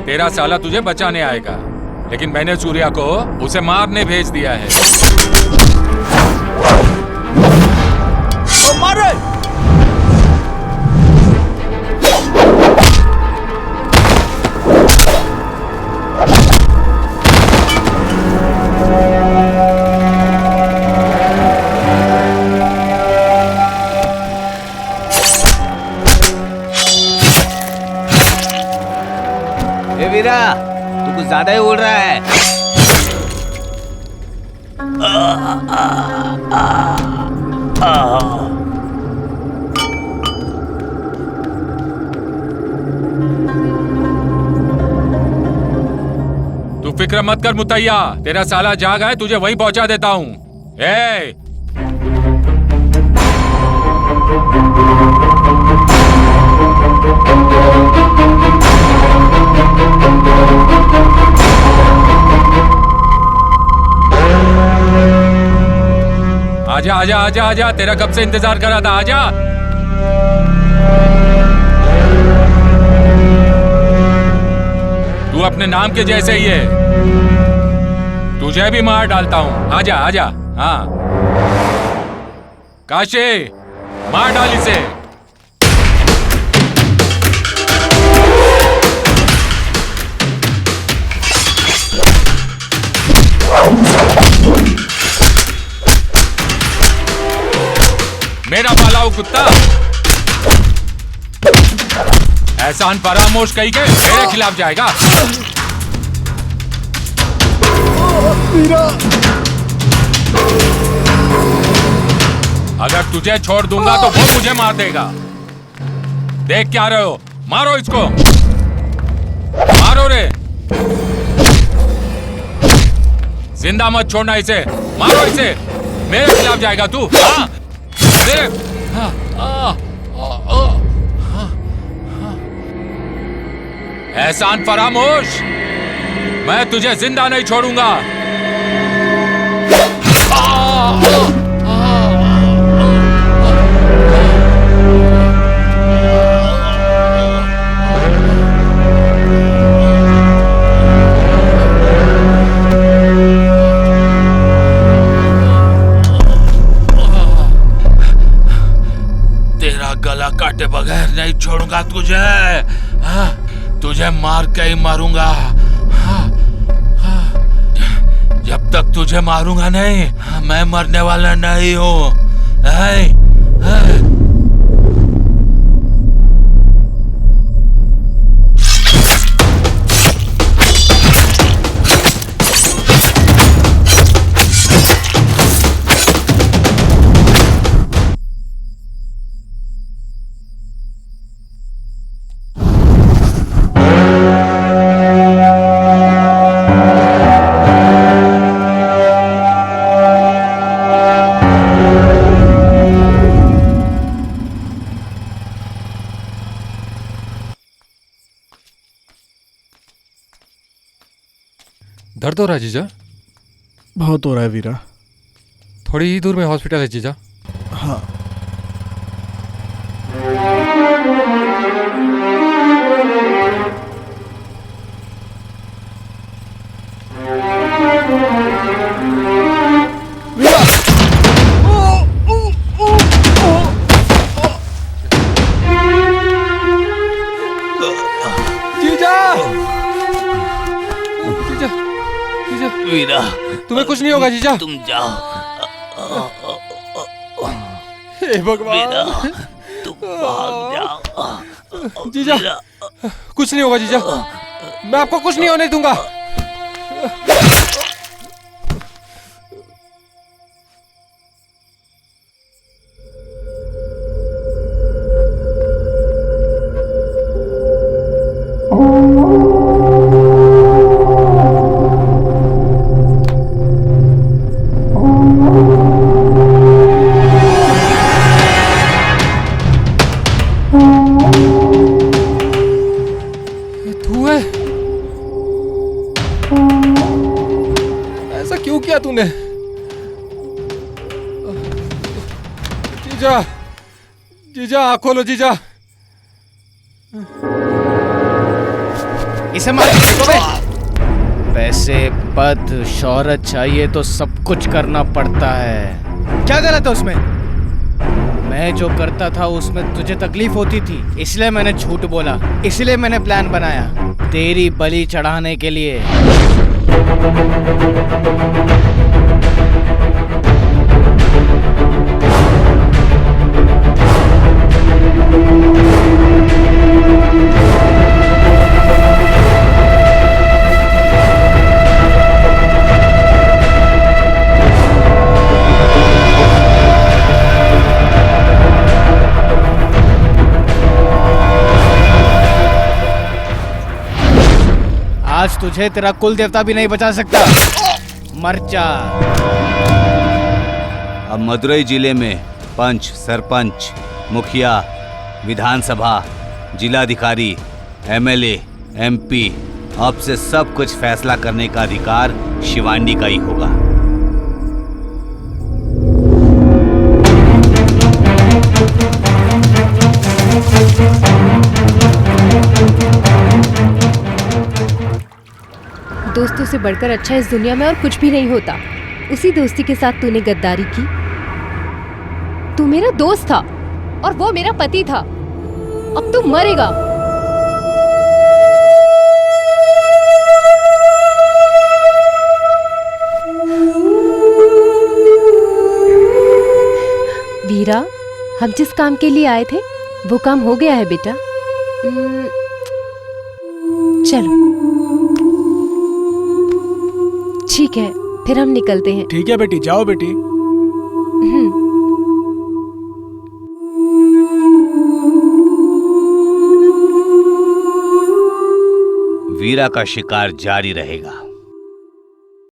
तेरा साला तुझे बचाने आएगा, लेकिन मैंने सूर्या को उसे मारने भेज दिया है। मारे! वीरा, तू कुछ ज्यादा ही उड़ रहा है। तू फिक्र मत कर मुतैया, तेरा साला जाग है, तुझे वहीं पहुंचा देता हूँ। ए! आजा आजा आजा आजा, तेरा कब से इंतजार कर रहा था, आजा। तू अपने नाम के जैसे ही है, तुझे भी मार डालता हूं। आजा आजा। हाँ काशी, मार डाल इसे। मेरा पालाऊ कुत्ता एहसान फरामोश कही के मेरे खिलाफ जाएगा। अगर तुझे छोड़ दूंगा तो वो मुझे मार देगा। देख क्या रहे हो, मारो इसको, मारो रे, जिंदा मत छोड़ना इसे, मारो इसे। मेरे खिलाफ जाएगा तू? हाँ मेरे एहसान फरामोश, मैं तुझे जिंदा नहीं छोड़ूंगा। तेरा गला काटे बगैर नहीं छोड़ूंगा तुझे। तुझे मार के ही मारूंगा। जब तक तुझे मारूंगा नहीं, मैं मरने वाला नहीं हूं। दर्द हो रहा है जीजा? बहुत हो रहा है वीरा। थोड़ी ही दूर में हॉस्पिटल है जीजा। हाँ। वीरा, तुम्हें कुछ नहीं होगा जीजा। तुम जाओ। हे भगवान, तुम भाग जाओ। जीजा, कुछ नहीं होगा जीजा, मैं आपको कुछ नहीं होने दूंगा। ऐसा क्यों किया तूने? जीजा, जीजा आँख खोलो जीजा। इसे मार पैसे, पद, शोहरत चाहिए तो सब कुछ करना पड़ता है। क्या गलत है उसमें? मैं जो करता था उसमें तुझे तकलीफ होती थी, इसलिए मैंने झूठ बोला, इसलिए मैंने प्लान बनाया तेरी बलि चढ़ाने के लिए। आज तुझे तेरा कुल देवता भी नहीं बचा सकता। मर जा। अब मदुरई जिले में पंच, सरपंच, मुखिया, विधानसभा, जिलाधिकारी, एमएलए, एमपी, अब से सब कुछ फैसला करने का अधिकार शिवांडी का ही होगा। दोस्तों से बढ़कर अच्छा इस दुनिया में और कुछ भी नहीं होता। उसी दोस्ती के साथ तूने गद्दारी की। तू मेरा दोस्त था और वो मेरा पति था। अब तू मरेगा। वीरा, हम जिस काम के लिए आए थे वो काम हो गया है बेटा। चलो ठीक है, फिर हम निकलते हैं। ठीक है बेटी, जाओ बेटी। वीरा का शिकार जारी रहेगा।